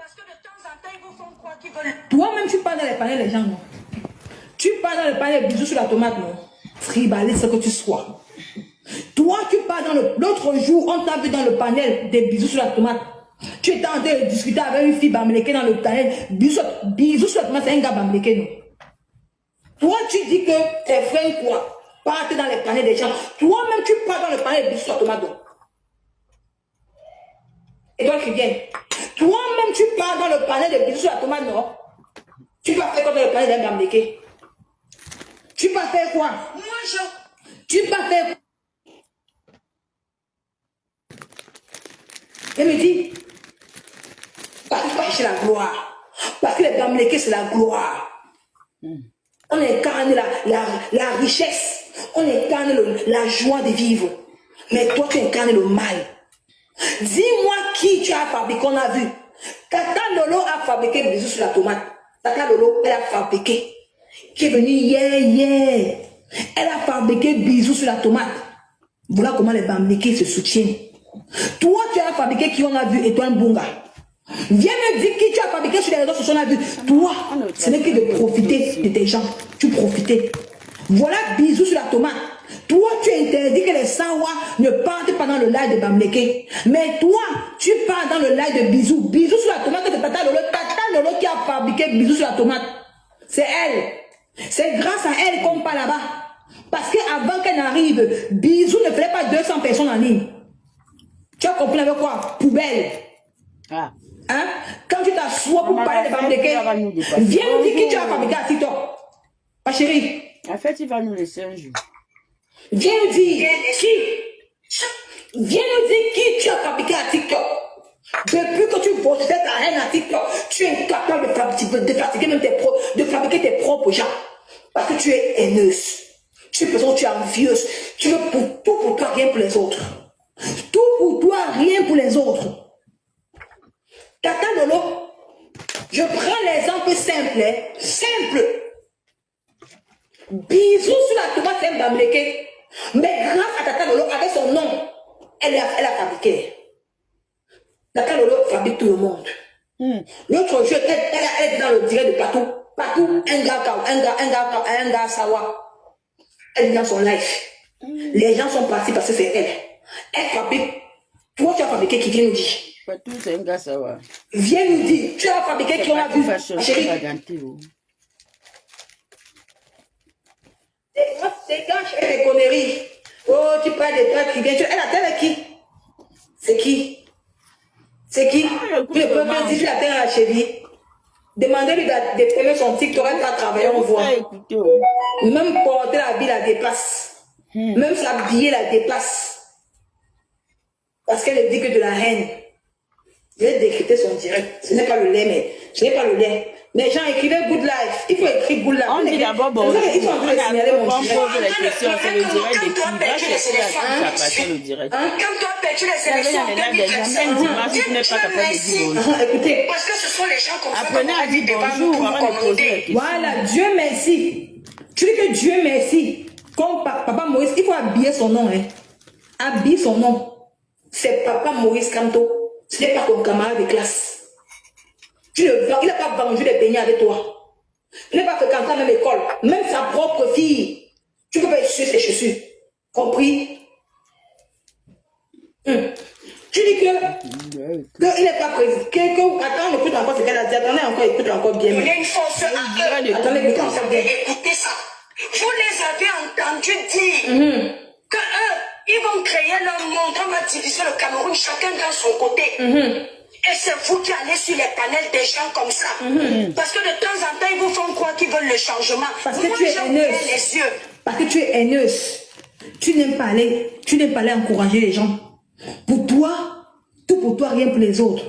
Parce que de temps en temps, ils vous font croire qu'ils veulent. Toi-même, tu parles dans les paniers des gens, non? Tu parles dans le panier des bisous sur la tomate, non? Fribaliste, ce que tu sois. Toi, tu parles dans l'autre jour, on t'a vu dans le panel des bisous sur la tomate. Tu étais en train de discuter avec une fille bamléquée dans le panel. Bisous sur la tomate, c'est un gars bamléqué, non? Toi, tu dis que tes frères, quoi, partent dans les panels des gens. Toi-même, tu parles dans le panel des bisous sur la tomate, non? Et toi qui viens. Toi-même, tu parles dans le panel des bisous sur la tomate, non? Tu vas faire quoi dans le panel d'un bamléqué? Tu vas faire quoi? Moi, Tu vas faire quoi? Elle me dit, parce que tu vas chercher la gloire. Parce que les bamléqués, c'est la gloire. On incarne la richesse. On incarne la joie de vivre. Mais toi, tu incarnes le mal. Dis-moi qui tu as fabriqué, on a vu. Tata Lolo a fabriqué bisous sur la tomate. Tata Lolo, elle a fabriqué. Qui est venue hier. Elle a fabriqué bisous sur la tomate. Voilà comment les bamléqués se soutiennent. Toi, tu as fabriqué qui on a vu, et toi, un bunga. Viens me dire qui tu as fabriqué sur les réseaux sociaux, on a vu. Toi, ce n'est que de profiter de tes gens. Tu profitais. Voilà bisous sur la tomate. Toi, tu interdis que les Sawa ne partent pas dans le live de Bamléké. Mais toi, tu pars dans le live de bisous. Bisous sur la tomate, c'est Tata Lolo. Tata Lolo qui a fabriqué bisous sur la tomate. C'est elle. C'est grâce à elle qu'on part là-bas. Parce qu'avant qu'elle n'arrive, bisous ne ferait pas 200 personnes en ligne. Tu as compris avec quoi? Poubelle. Ah. Hein? Quand tu t'assois pour parler de Bamléké, viens nous dire qui tu as fabriqué à TikTok. Ma chérie. En fait, il va nous laisser un jour. Viens nous dire qui. Viens nous dire qui tu as fabriqué à TikTok. Depuis que tu possèdes ta haine à TikTok, tu es incapable de fabriquer même de fabriquer tes propres gens. Parce que tu es haineuse. Tu es personne, tu es envieuse. Tu veux tout pour toi, rien pour les autres. Tout pour toi, rien pour les autres. Tata Lolo, je prends l'exemple simple, hein, simple. Bisous sur la tomate, c'est un bamléqué. Mais grâce à Tata Lolo, avec son nom, elle a fabriqué. Tata Lolo fabrique tout le monde. L'autre jour, elle est dans le direct de Patou. Patou, un gars Sawa. Elle est dans son live. Les gens sont partis parce que c'est elle. Elle fabrique. Toi, tu as fabriqué qui vient nous dire. Patou, c'est un gars Sawa. Viens nous dire. Tu as fabriqué qui on a vu. Chérie. C'est quand je fais des conneries. Oh, tu parles de toi qui vient. Elle a avec qui? C'est qui? C'est qui? Tu ne peux pas dire que la terre à la cheville. Demandez-lui de fermer son TikTok, elle va travailler, on voit. Même porter la bille la dépasse. Même s'habiller la dépasse. Parce qu'elle ne dit que de la haine. Je vais décrypter son direct. Ce n'est pas le lait, mais ce n'est pas le lait. Les gens écrivaient good life. Il faut écrire good life. On dit d'abord bonjour. Ils sont en train de signaler mon direct. direct. On pose les questions, c'est le direct de qui va chercher la passer le direct. Quand tu as perdu les élections en 2025, tu n'es pas capable de dire bonjour. Écoutez. Parce que ce sont les gens comme ça. Apprenez à dire bonjour avant de poser les questions. Voilà, Dieu merci. Tu dis que Dieu merci. Comme Papa Moïse, il faut habiller son nom. Hein. Habiller son nom. C'est Papa Moïse Kanto. Ce n'est pas ton camarade de classe. Il n'a pas vendu les beignets avec toi. Il n'a pas fréquenté la même école. Même sa propre fille. Tu ne peux pas essuyer ses chaussures. Compris? Tu dis que il n'est pas président. Attends, écoute encore ce qu'elle a dit. Attendez encore, écoute encore bien. Il y a une force à eux. Attendez, écoutez encore bien. Écoutez ça. Vous les avez entendu dire que eux, ils vont créer leur monde. On va diviser le Cameroun, chacun dans son côté. Et c'est vous qui allez sur les panels des gens comme ça. Parce que de temps en temps, ils vous font croire qu'ils veulent le changement. Parce que tu es haineuse. Les yeux. Parce que tu es haineuse. Tu n'aimes pas aller encourager les gens. Pour toi, tout pour toi, rien pour les autres.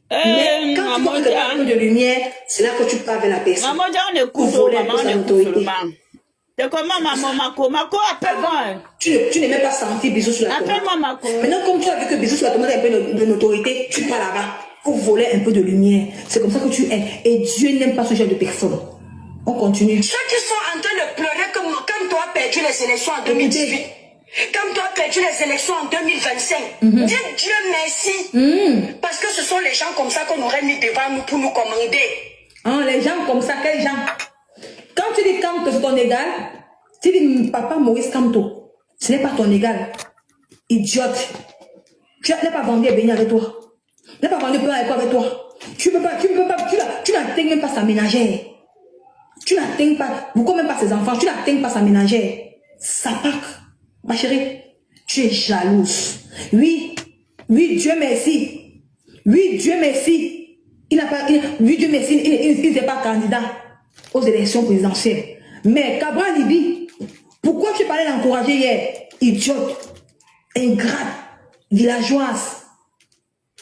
Mais quand tu vois un peu de lumière, c'est là que tu parles avec la personne. Maman, on écoute, maman, on écoute seulement. C'est comment maman Mako appelle-moi. Tu n'es même pas senti bisous sur la tomate. Appelle-moi Mako. Maintenant, comme tu as vu que bisous sur la tomate a un peu de notoriété, tu pars là-bas pour voler un peu de lumière. C'est comme ça que tu es. Et Dieu n'aime pas ce genre de personnes. On continue. Ceux qui sont en train de pleurer comme quand tu as perdu les élections en 2018, Quand tu as perdu les élections en 2025, dis Dieu merci. Parce que ce sont les gens comme ça qu'on aurait mis devant nous pour nous commander. Hein, les gens comme ça, quels gens? Quand tu dis Kamto, c'est ton égal. Tu dis papa Maurice Kamto, ce n'est pas ton égal. Idiote. Tu n'as pas vendu béni avec toi. Tu n'as pas vendu plein avec toi. Tu n'atteins même pas sa ménagère. Tu n'atteins pas, vous même pas ses enfants, tu n'atteins pas sa ménagère. Ça part. Ma chérie, tu es jalouse. Oui, Dieu merci. Oui, Dieu merci. Oui, Dieu merci, il n'est pas candidat aux élections présidentielles. Mais Cabral Libi, pourquoi tu parlais d'encourager hier? Idiote, ingrate, villageoise.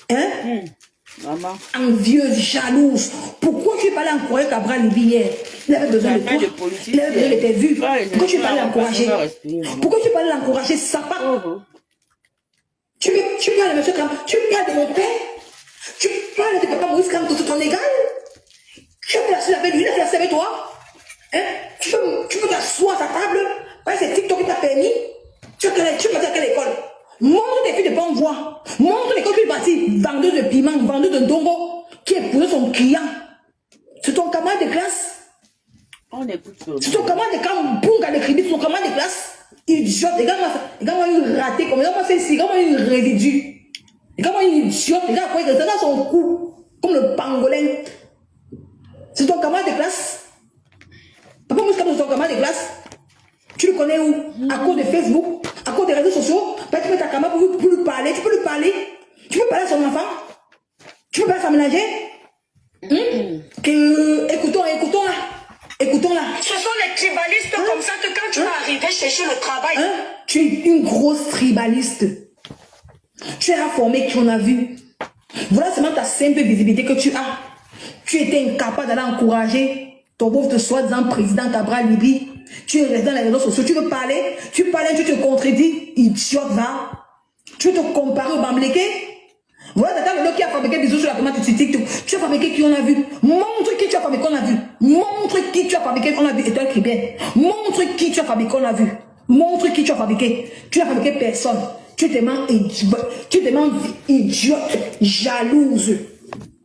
Hein? Maman. Envieuse, jalouse. Pourquoi tu parlais d'encourager Cabral Libi hier? Il avait besoin de toi. Il avait besoin de tes vues. Pourquoi tu parlais d'encourager? Pourquoi tu parlais d'encourager Sapa? Tu parles de M. Kam, tu parles de mon père. Tu parles de papa Maurice Kam, tout ton égal. Tu peux l'asseoir avec lui, il a fait l'asseoir avec toi. Hein? Tu peux t'asseoir à sa table. C'est TikTok qui t'a permis. Tu vas à quelle école? Montre des filles de bonne voix. Montre l'école qui est partie. Vendeuse de piment, vendeuse de ndongo, qui épousait son client. C'est ton camarade de classe. On écoute ça. C'est ton camarade de Kambounga de crédit, c'est ton camarade de classe. Idiote. Regarde-moi une ratée, regarde-moi celle-ci, regarde-moi une résidue. Regarde-moi une idiote, regarde son cou, comme le pangolin. C'est ton camarade de classe. Papa Moussa, c'est ton camarade de classe. Tu le connais où? À cause de Facebook, à cause des réseaux sociaux. Tu peux ta camarade pour lui parler, tu peux lui parler. Tu peux parler à son enfant. Tu peux parler à sa ménagère. Écoutons-la. Ce sont les tribalistes comme ça que quand tu vas arriver chercher le travail. Tu es une grosse tribaliste. Tu es informé qu'on a vu. Voilà seulement ta simple visibilité que tu as. Tu étais incapable d'aller encourager ton pauvre soi-disant président Cabral Libi. Tu es resté dans les réseaux sociaux. Tu veux parler. Tu parles, tu te contredis. Idiote, va. Tu veux te comparer au Bamléké. Voilà, t'as le qui a fabriqué des œufs sur la commande de TikTok. Tu as fabriqué qui on a vu. Montre qui tu as fabriqué qu'on a vu. Montre qui tu as fabriqué qu'on a vu. Et toi, bien. Montre qui tu as fabriqué qu'on a vu. Montre qui tu as fabriqué. Tu n'as fabriqué personne. Tu te mens idiote, jalouse.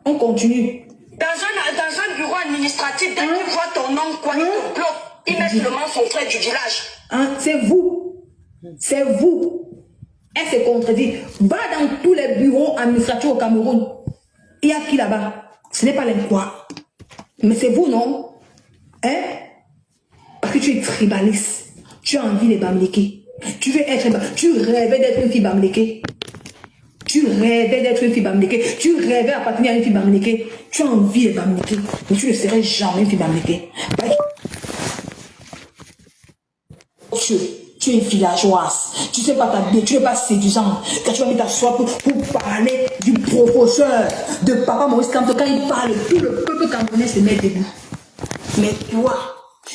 On continue. Dans un bureau administratif, dès qu'ils voient ton nom, quoi, ils te bloquent. Ils mettent seulement son frère du village. C'est vous. C'est vous. Elle se contredit. Va dans tous les bureaux administratifs au Cameroun. Il y a qui là-bas? Ce n'est pas les quoi. Mais c'est vous, non? Hein? Parce que tu es tribaliste. Tu as envie de Bamléké. Tu rêvais d'être une fille Bamléké. Tu rêvais d'être une fille Bamléké. Tu rêvais appartenir à une fille Bamléké. Tu as envie de Bamléké. Mais tu ne serais jamais une fille Bamléké. Tu es une villageoise. Tu ne sais pas t'habiller, tu n'es pas séduisante. Quand tu vas venir t'asseoir pour parler du professeur de papa Maurice Kamto, quand il parle, tout le peuple camerounais se met debout. Mais toi,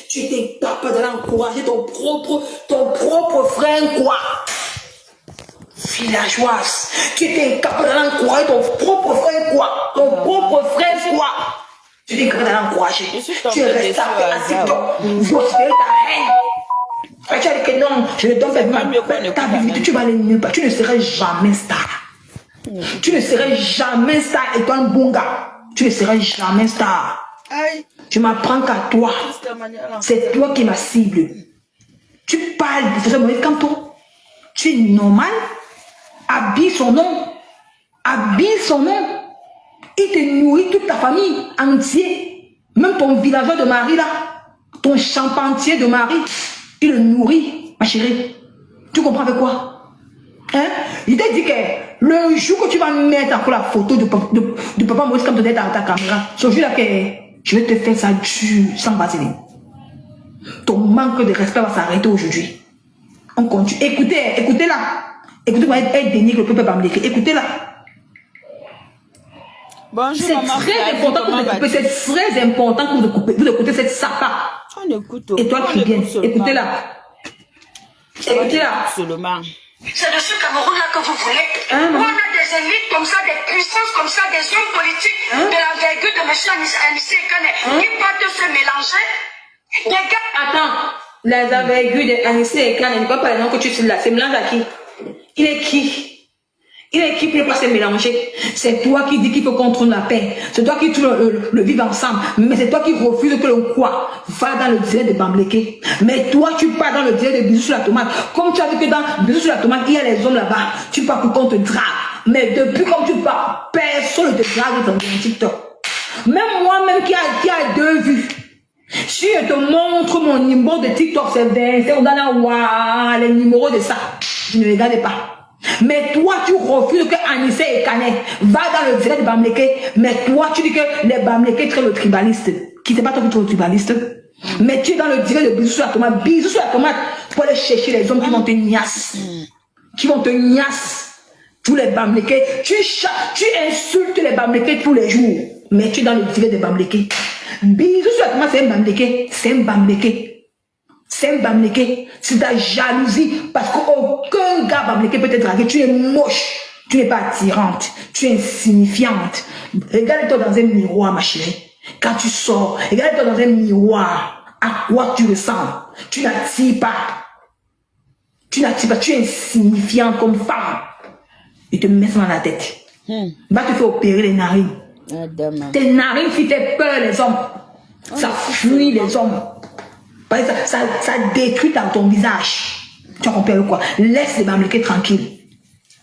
tu étais capable d'aller encourager ton propre frère, quoi. Villageoise. Tu étais capable d'aller encourager ton propre frère, quoi. Ton propre frère, quoi. Tu étais capable d'aller encourager. Tu es resté à TikTok. Prospérer ta haine. Tu as dit que non, je ne donne pas ta vie, tu vas aller nulle part. Tu ne serais jamais star. Tu ne serais jamais star et toi un bon gars. Tu ne serais jamais star. Je m'apprends qu'à toi. C'est toi qui es ma cible. Tu parles de ce moment quand tu es normal. Habille son nom. Habille son nom. Il te nourrit toute ta famille entière. Même ton villageois de mari là. Ton charpentier de mari. Il le nourrit, ma chérie. Tu comprends avec quoi? Hein? Il t'a dit que le jour que tu vas mettre encore la photo de papa Maurice comme tu es dans ta caméra, ce jour-là que je vais te faire ça dur, sans vaseline. Ton manque de respect va s'arrêter aujourd'hui. On continue. Écoutez-la. Écoutez-moi, elle dénigre le peuple bamléké. Écoutez-la. Bonjour, c'est très important que vous écoutez cette sapa. On écoute. Et toi qui viens, écoutez-la. Écoutez-la. C'est de ce Cameroun-là que vous voulez. On a des élites comme ça, des puissances comme ça, des hommes politiques de l'envergure de M. Anissé Kane qui partent se mélanger. Des gars, attends, Les aveugles de Anissé et Kane, ne pas les noms que tu cites là. C'est mélange à qui? Il est qui? Il est qui pour ne pas se mélanger? C'est toi qui dis qu'il faut qu'on tourne la paix. C'est toi qui tourne le vivre ensemble. Mais c'est toi qui refuses que l'on croit. Va dans le direct de Bamléké. Mais toi, tu pars dans le direct de Bisous sur la tomate. Comme tu as vu que dans Bisous sur la tomate, il y a les hommes là-bas. Tu pars pour qu'on te drague. Mais depuis comme tu pars, personne ne te drague dans TikTok. Même moi-même qui a 2 vues. Si je te montre mon numéro de TikTok, c'est 20, c'est dans les numéros de ça. Je ne regarde pas. Mais toi, tu refuses que Anissé et Kane va dans le direct de Bamléké. Mais toi, tu dis que les Bamléké sont le tribaliste. Qui c'est pas toi qui es le tribaliste? Mais tu es dans le direct de Bisous sur la tomate. Bisous sur la tomate pour aller chercher les hommes qui vont te niasse. Qui vont te niasse. Tous les Bamléké. Tu insultes les Bamléké tous les jours. Mais tu es dans le direct de Bamléké. Bisous sur la tomate, c'est un Bamléké. C'est un Bamléké. C'est un Bamléké, c'est ta jalousie, parce qu'aucun gars Bamléké peut te draguer. Tu es moche, tu n'es pas attirante, tu es insignifiante. Regarde-toi dans un miroir, ma chérie. Quand tu sors, regarde-toi dans un miroir. À quoi tu ressembles? Tu n'attires pas. Tu n'attires pas, tu es insignifiante comme femme. Et te mets ça dans la tête. Va te faire opérer les narines. Tes narines qui fait peur les hommes. Ça fuit les hommes. Ça détruit ton visage. Tu as compris quoi? Laisse les Bamléké tranquilles.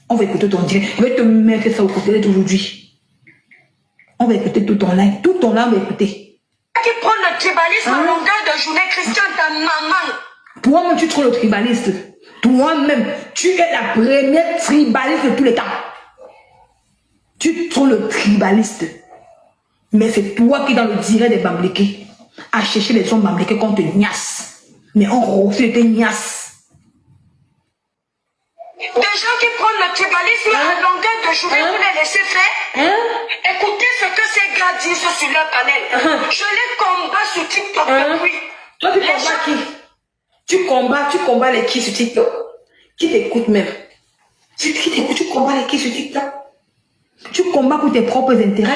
On va écouter ton direct. Je vais te mettre ça au côté d'aujourd'hui. On va écouter tout ton live. Tout ton live, on va écouter. Qui prend le tribalisme à longueur de journée, Christian, ta maman. Toi-même, tu trouves le tribaliste. Toi-même, tu es la première tribaliste de tous les temps. Tu trouves le tribaliste. Mais c'est toi qui, dans le direct des Bamléké, à chercher les hommes Bamléké qu'on te niasse. Mais on refuse de te niasse. Des gens qui prennent le tribalisme à longueur de journée pour les laisser faire. Écoutez ce que ces gars disent sur leur panel. Je les combats sur TikTok depuis. Toi, tu combats qui? Tu combats les qui sur TikTok? Qui t'écoute même? Qui t'écoute? Tu combats les qui sur TikTok? Tu combats pour tes propres intérêts?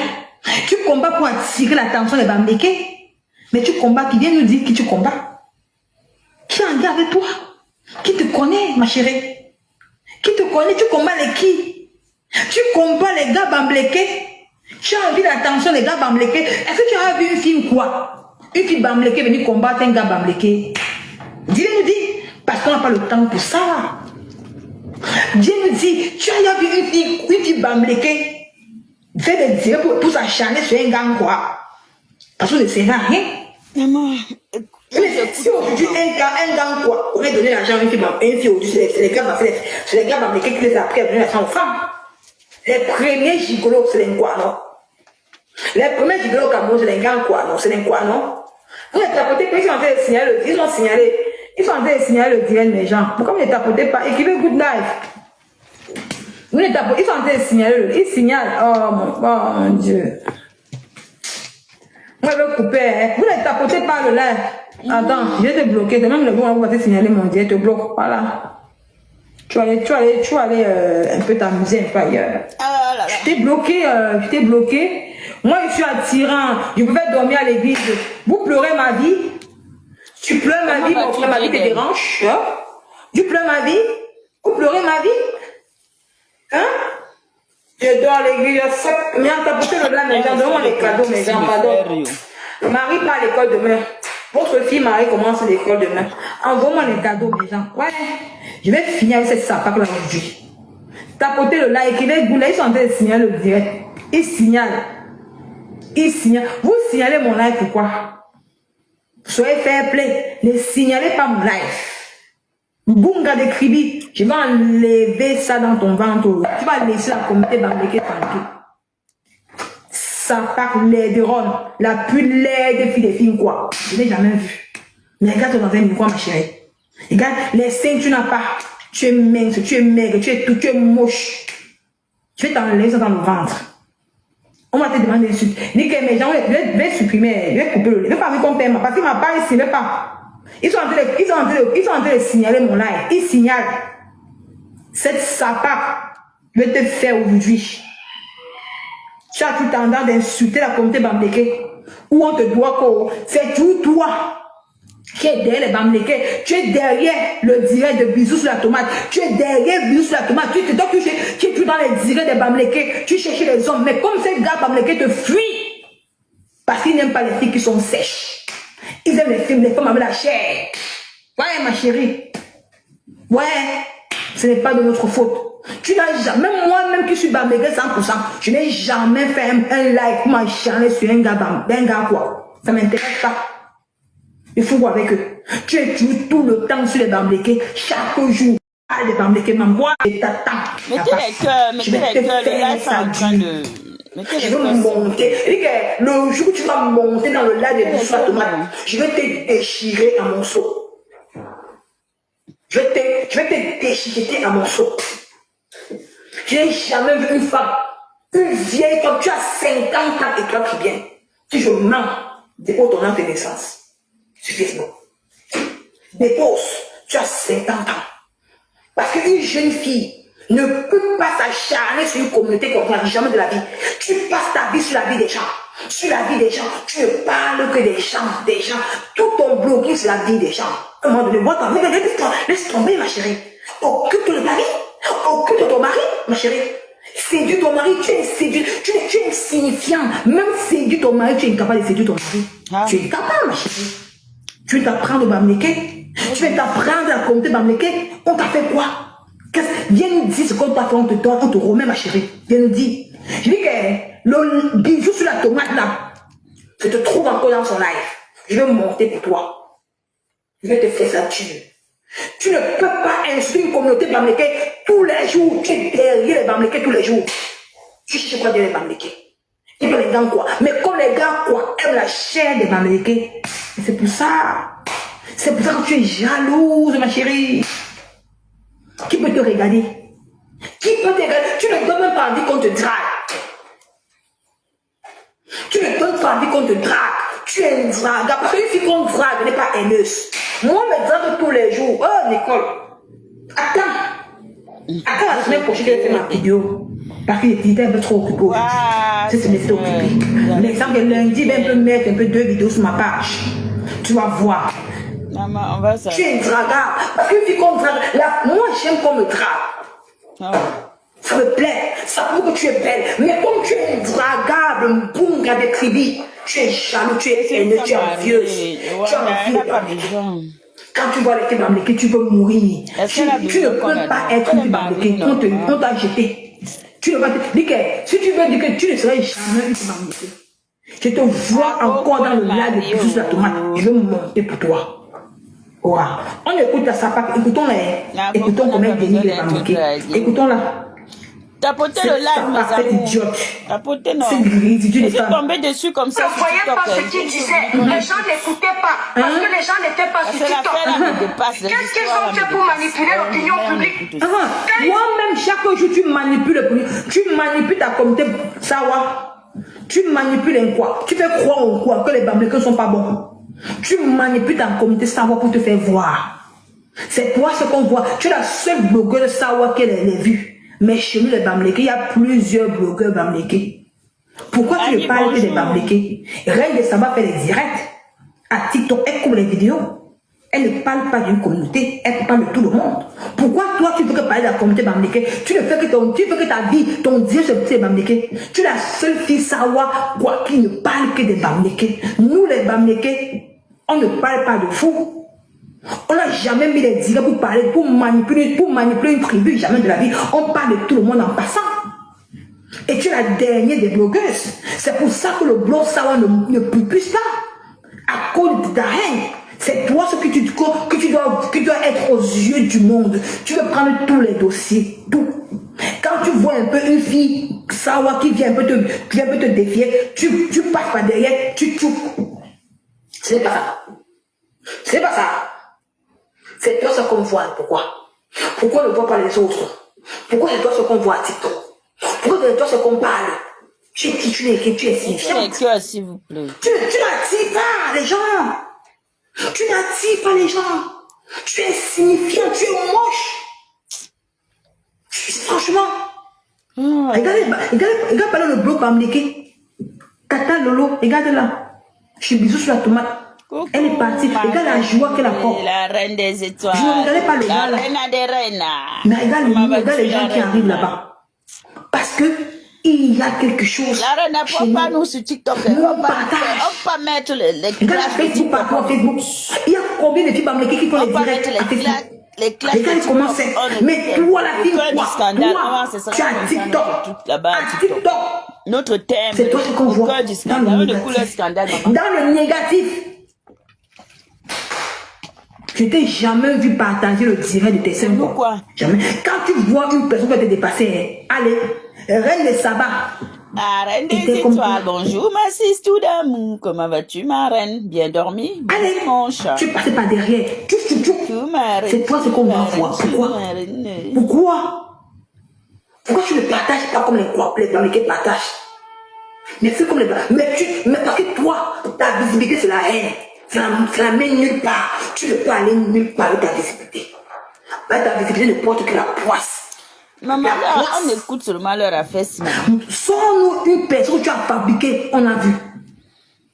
Tu combats pour attirer l'attention des Bamléké? Mais tu combats, qui vient nous dire qui tu combats? Qui en garde avec toi? Qui te connaît, ma chérie? Qui te connaît? Tu combats les qui? Tu combats les gars Bamléké? Tu as envie d'attention des gars Bamléké? Est-ce que tu as vu une fille quoi? Une fille Bamléké venir combattre un gars Bamléké? Dieu nous dit, parce qu'on n'a pas le temps pour ça. Dieu nous dit, tu as vu une fille Bamléké faire des directs pour s'acharner sur un gars quoi? Parce qu'on ne sert à rien. Maman, si aujourd'hui un gars quoi, on a donné l'argent à une fille aujourd'hui, c'est les gars Bamléké qui les a pris à donner l'argent aux femmes. Les premiers gigolos, c'est les quoi, non? Les premiers gigolos au Cameroun, c'est les gars quoi, non? C'est les quoi, non? Vous les tapotez, ils sont en train de signaler, ils ont signalé. Ils sont en train de signaler le direct des gens. Pourquoi vous ne tapotez pas? Écrivez good life. Vous ne tapotez, ils sont en train de signaler, ils signalent. Oh mon Dieu. Moi, je vais couper. Hein. Vous ne tapotez pas le live. Attends, je vais te bloquer. C'est même le bon, vous allez signaler mon direct, te bloque. Voilà. Tu vas aller un peu t'amuser un peu ailleurs. Je t'ai bloqué. Moi, je suis attirant. Je pouvais dormir à l'église. Vous pleurez ma vie. Tu pleures ma vie, mon frère, ma vie te dérange. Hein? Tu pleures ma vie? Vous pleurez ma vie? Hein? Je dors à l'église, mais on t'a porté le blanc, mes gens, donne-moi les cadeaux, mes gens, pardon. Marie part à l'école demain. Votre fille Marie commence l'école demain. Envoie-moi les cadeaux, mes gens. Ouais. Je vais finir avec cette sapac là aujourd'hui. Tapotez le like, ils sont en train de signaler le direct. Ils signalent. Vous signalez mon live pourquoi? Soyez fair play. Ne signalez pas mon live. Bunga de Kribi, je vais enlever ça dans ton ventre. Tu vas laisser la communauté Bamléké tranquille. Ça part laideronne, la plus laide fille des filles quoi. Je n'ai jamais vu. Mais regarde dans un miroir ma chérie. Regarde, les seins tu n'as pas. Tu es mince, tu es maigre, tu es tout, tu es moche. Je vais t'enlever ça dans le ventre. On va te demander des suite. Dis que mes gens, je vais supprimer, je vais couper le lait. Je ne vais pas me compter, parce qu'il m'a pas ici, je ne vais pas. Ils sont en train de signaler mon live. Ils signalent. Cette sapac, je vais te faire aujourd'hui. Tu as tout tendance d'insulter la communauté Bamléké. Où on te doit quoi? C'est tout toi. Tu es derrière les Bamileke, tu es derrière le direct de Bisous sur la tomate, tu es derrière Bisous sur la tomate, tu es plus dans les directs des Bamileke, tu cherches les hommes, mais comme ces gars Bamileke te fuient, parce qu'ils n'aiment pas les filles qui sont sèches, ils aiment les femmes avec la chair. Ouais, ma chérie, ouais, ce n'est pas de notre faute. Tu n'as jamais, moi-même qui suis Bamileke 100%, je n'ai jamais fait un like pour m'acharner sur un gars quoi, ça ne m'intéresse pas. Il faut voir avec eux. Tu es tout le temps sur les Bamileke, chaque jour. Les Bamileke m'envoient et t'attends. Mettez les cœurs, le live est en train de... Je vais monter. Le jour où tu vas monter dans le lac de Bisous à tomate, je vais te déchirer à morceaux. Je vais te déchirer à morceaux. Je n'ai jamais vu une femme, une vieille femme, tu as 50 ans et toi qui viens. Si je mens, dépose ton acte de naissance. Suffisant. Dépose, tu as 50 ans. Parce qu'une jeune fille ne peut pas s'acharner sur une communauté comme ça, jamais de la vie. Tu passes ta vie sur la vie des gens. Sur la vie des gens, tu ne parles que des gens. Tout ton bloqué sur la vie des gens. À un moment donné, moi, laisse tomber, ma chérie. Occupe-toi de ta vie. Occupe de ton mari, ma chérie. Séduis ton mari, tu es séduit. Tu es insignifiant. Même séduire ton mari, tu es incapable de séduire ton mari. Tu es incapable, ma chérie. Tu veux t'apprendre au Bamileke? Tu veux t'apprendre à compter Bamileke? On t'a fait quoi? Viens nous dire ce qu'on t'a fait, on te remet, ma chérie. Viens nous dire. Je dis que le Bisou sur la tomate là, je te trouve encore dans son live. Je vais monter pour toi. Je vais te faire ça dessus. Tu ne peux pas instruire une communauté Bamileke tous les jours. Tu es derrière les Bamileke tous les jours. Tu cherches quoi derrière les Bamileke? Et puis les gars quoi? Mais comme les gars quoi aiment la chair des Bamileke, c'est pour ça. C'est pour ça que tu es jalouse, ma chérie. Qui peut te regarder? Qui peut te regarder? Tu ne donnes même pas envie qu'on te drague. Tu ne donnes pas envie qu'on te drague. Tu es une drague. Parce qu'une fille qu'on drague n'est pas haineuse. Moi, je me drague tous les jours. Oh, Nicole. Attends la semaine prochaine, je vais faire ma vidéo. Parce qu'il était un peu trop occupé. C'est ce méthode occupé. Mais exemple, lundi, je vais mettre un peu 2 vidéos sur ma page. Tu vas voir. Maman, on va ça. Tu es une dragarde. Parce qu'une fille qu'on drague, moi j'aime qu'on me drague. Ça me plaît. Ça prouve que tu es belle. Mais comme tu es une dragarde, un bounga de tribu, tu es jaloux, tu es haineux, tu es envieuse. Tu es envieuse. Quand tu vois les filles Bamileke, tu peux mourir. Tu ne peux pas être une fille Bamileke. On t'a jeté. Tu ne vas pas te dire que si tu veux dire que tu ne serais jamais une fille Bamileke. Je te vois encore dans le lac de Bisous sur la tomate. Je vais monter pour toi. Wow. On écoute sa part. Écoutons comment elle dénigre les Bamileke. Écoutons-la. Tapoter le live, mes amis. Tapoter, non. Je suis tombée dessus comme ça. Ne voyez pas ce qu'il disait. Les gens n'écoutaient pas. Parce que les gens n'étaient pas sur TikTok. Qu'est-ce qu'ils ont fait pour manipuler l'opinion publique? Moi-même, chaque jour, tu manipules l'opinion. Tu manipules ta communauté. Sawa. Tu manipules un quoi? Tu fais croire en quoi? Que les Bamileke ne sont pas bons. Tu manipules ta communauté Sawa pour te faire voir. C'est toi ce qu'on voit. Tu es la seule blogueuse de Sawa qui les vues. Mais chez nous, les Bamileke, il y a plusieurs blogueurs Bamileke. Pourquoi tu ne parles que des Bamileke? Reine de Saba fait des directs. À TikTok, elle coupe les vidéos. Elle ne parle pas d'une communauté, elle parle de tout le monde. Pourquoi toi, tu veux que parler de la communauté Bamileke? Tu ne fais que ta vie, ton Dieu, c'est Bamileke. Tu es la seule fille Sawa, quoi, qui ne parle que des Bamileke. Nous, les Bamileke, on ne parle pas de fous. On n'a jamais mis les directs pour parler, pour manipuler une tribu, jamais de la vie. On parle de tout le monde en passant. Et tu es la dernière des blogueuses. C'est pour ça que le blog Sawa ne puisse pas. À cause de ta haine. C'est toi ce que tu dois être aux yeux du monde. Tu veux prendre tous les dossiers, tout. Quand tu vois un peu une fille Sawa qui vient un peu te défier, tu passes par derrière, tu choues. C'est pas ça. C'est pas ça. C'est toi ce qu'on voit. Pourquoi? Pourquoi on ne voit pas les autres? Pourquoi c'est toi ce qu'on voit à TikTok? Pourquoi c'est toi ce qu'on parle? Tu es titulaire, tu es signifiante. S'il vous plaît. Tu n'attires pas les gens. Tu n'attires pas les gens. Tu es signifiant, tu es moche. Franchement. Regarde le blog Bamileke. Tata Lolo, regarde là. Je suis Bisous sur la tomate. Coucou, Elle est partie. Regarde la joie qu'elle apporte. la reine des étoiles. Je ne regardais pas le gars La là. reine des reines. Mais regarde, Comment regarde vas-tu, les gens la qui reine? arrivent là-bas. Parce que il y a quelque chose. La reine, chez n'apprends pas nous. nous sur TikTok. Nous, On va partage. mettre les Regarde clashs de Facebook, TikTok. partout Facebook. Il y a combien de filles bamléquées qui font On les va directs mettre à Facebook? les clashs de Regarde TikTok. comment c'est. Mais toi, la fille, Au cœur du quoi? scandale. Toi, C'est ça tu as qu'on TikTok. là-bas, À TikTok. Notre thème, C'est toi qu'on au voit cœur du dans scandale. le On écoute le négatif. scandale, maman. Dans le négatif. Je t'ai jamais vu partager le direct de tes seins. Pourquoi? Jamais. Quand tu vois une personne qui te dépasser, allez, reine de sabbat. Ah, reine des Était comme étoiles, toi. bonjour ma tout d'amour. Comment vas-tu, ma reine? Bien dormi? Bon Allez, dimanche. tu es passé par derrière. Coucou, ma reine. C'est toi ce qu'on va voir. Pourquoi? Pourquoi? Pourquoi tu ne partages pas comme les Bamlékés partagent? Mais fais comme les Bamlékés. Mais parce que toi, ta visibilité c'est la haine. C'est la main nulle part. Tu ne peux aller nulle part avec ta visibilité. Avec ta visibilité ne porte que la poisse. Maman, La là, poisse. on écoute seulement leur affaire, si maman. Sors-nous une personne que tu as fabriquée, on a vu.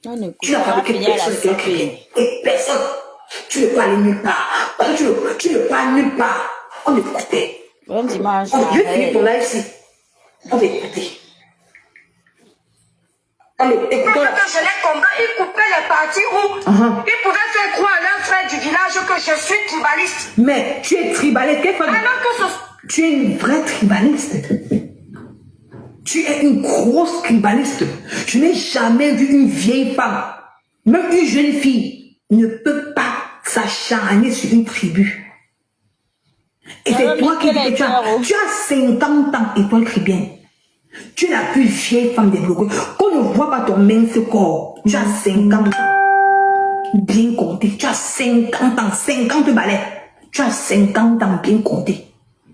On écoute. Tu as On va fabriqué finir la personne qui est soupe. et personne. Tu ne peux aller nulle part. Parce que tu ne peux aller nulle part. On écoutait. Bon dimanche, On ma veut finir ton reine. live ici. On va écouter. Allez, écoutons. Quand je l'ai compris, ils coupaient les parties où ils pouvaient faire croire à leur frère du village que je suis tribaliste. Mais tu es tribaliste. Alors que ce... Tu es une vraie tribaliste. Tu es une grosse tribaliste. Je n'ai jamais vu une vieille femme, même une jeune fille, ne peut pas s'acharner sur une tribu. Et c'est toi qui dis que tu as 50 ans et toi chrétien. Tu es la plus vieille femme des blogueurs. Qu'on ne voit pas ton mince corps. Tu as 50 ans. Bien compté. Tu as 50 ans. 50 balais. Tu as 50 ans bien compté.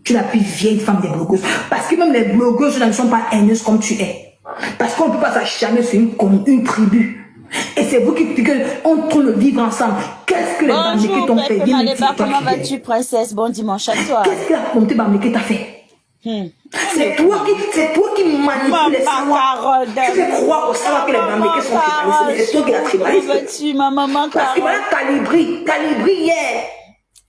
Tu es la plus vieille femme des blogueuses. Parce que même les blogueuses ne sont pas haineuses comme tu es. Parce qu'on ne peut pas s'acharner sur une tribu. Et c'est vous qui dites qu'on tourne vivre ensemble. Qu'est-ce que les Bamlékés t'ont fait? Bonjour, Maleba, comment vas-tu, princesse? Bon dimanche à toi. Qu'est-ce que la comté Bamléké t'a fait? C'est toi qui manipules les savoirs. Tu fais croire au savoir que les Bamlékés sont tribalistes, mais c'est toi qui la tribaliste. Comment vas-tu, ma maman Parce que voilà Calibri hier.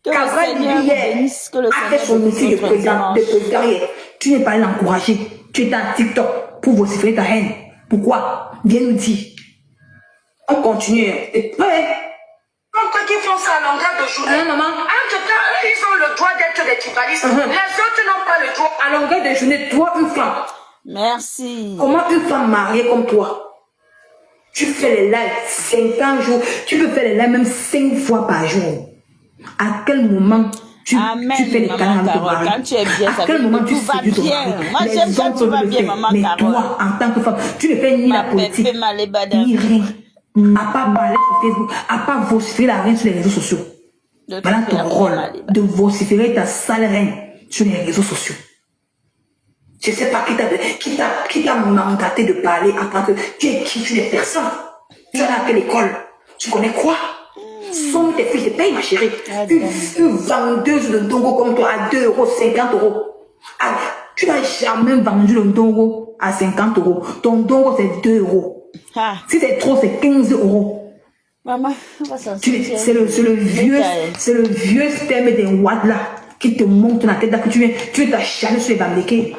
Cabral hier a fait son outil de président hier. Tu n'es pas allé l'encourager. Tu étais à TikTok pour vociférer ta haine. Pourquoi? Viens nous dire. On continue. T'es prêt? Comme quoi qu'ils font ça à longueur de journée. Maman. En tout cas, eux, ils ont le droit d'être des tribalistes. Les autres n'ont pas le droit. À longueur de journée, toi, une femme. Merci. Comment une femme mariée comme toi, tu fais les lives 50 jours, tu peux faire les lives même 5 fois par jour. À quel moment tu fais les canaux de Carole, quand tu es bien, ça à quel veut moment dire tu tout va séduis ton bien. mari? Moi, Les j'aime quand hommes tu peuvent vas le bien, faire. maman Mais Carole. toi, en tant que femme, tu ne fais ni la politique, ni rien. À part parler sur Facebook, à part vociférer la reine sur les réseaux sociaux. Voilà ton rôle, de vociférer ta sale reine sur les réseaux sociaux. Je ne sais pas qui t'a mandaté de parler en tant que... Tu es qui? Tu es personne. Tu es à quelle école? Tu connais quoi? Somme tes fils de paye, ma chérie. Une vendeuse de dongo comme toi à 2 €, 50 €. Ah, tu n'as jamais vendu le dongo à 50 €. Ton dongo, c'est 2 €. Ah. Si c'est trop, c'est 15 €. Maman, on va s'en C'est le vieux sperme des watts là qui te monte dans la tête là que tu veux t'acharner sur les Bamlékés.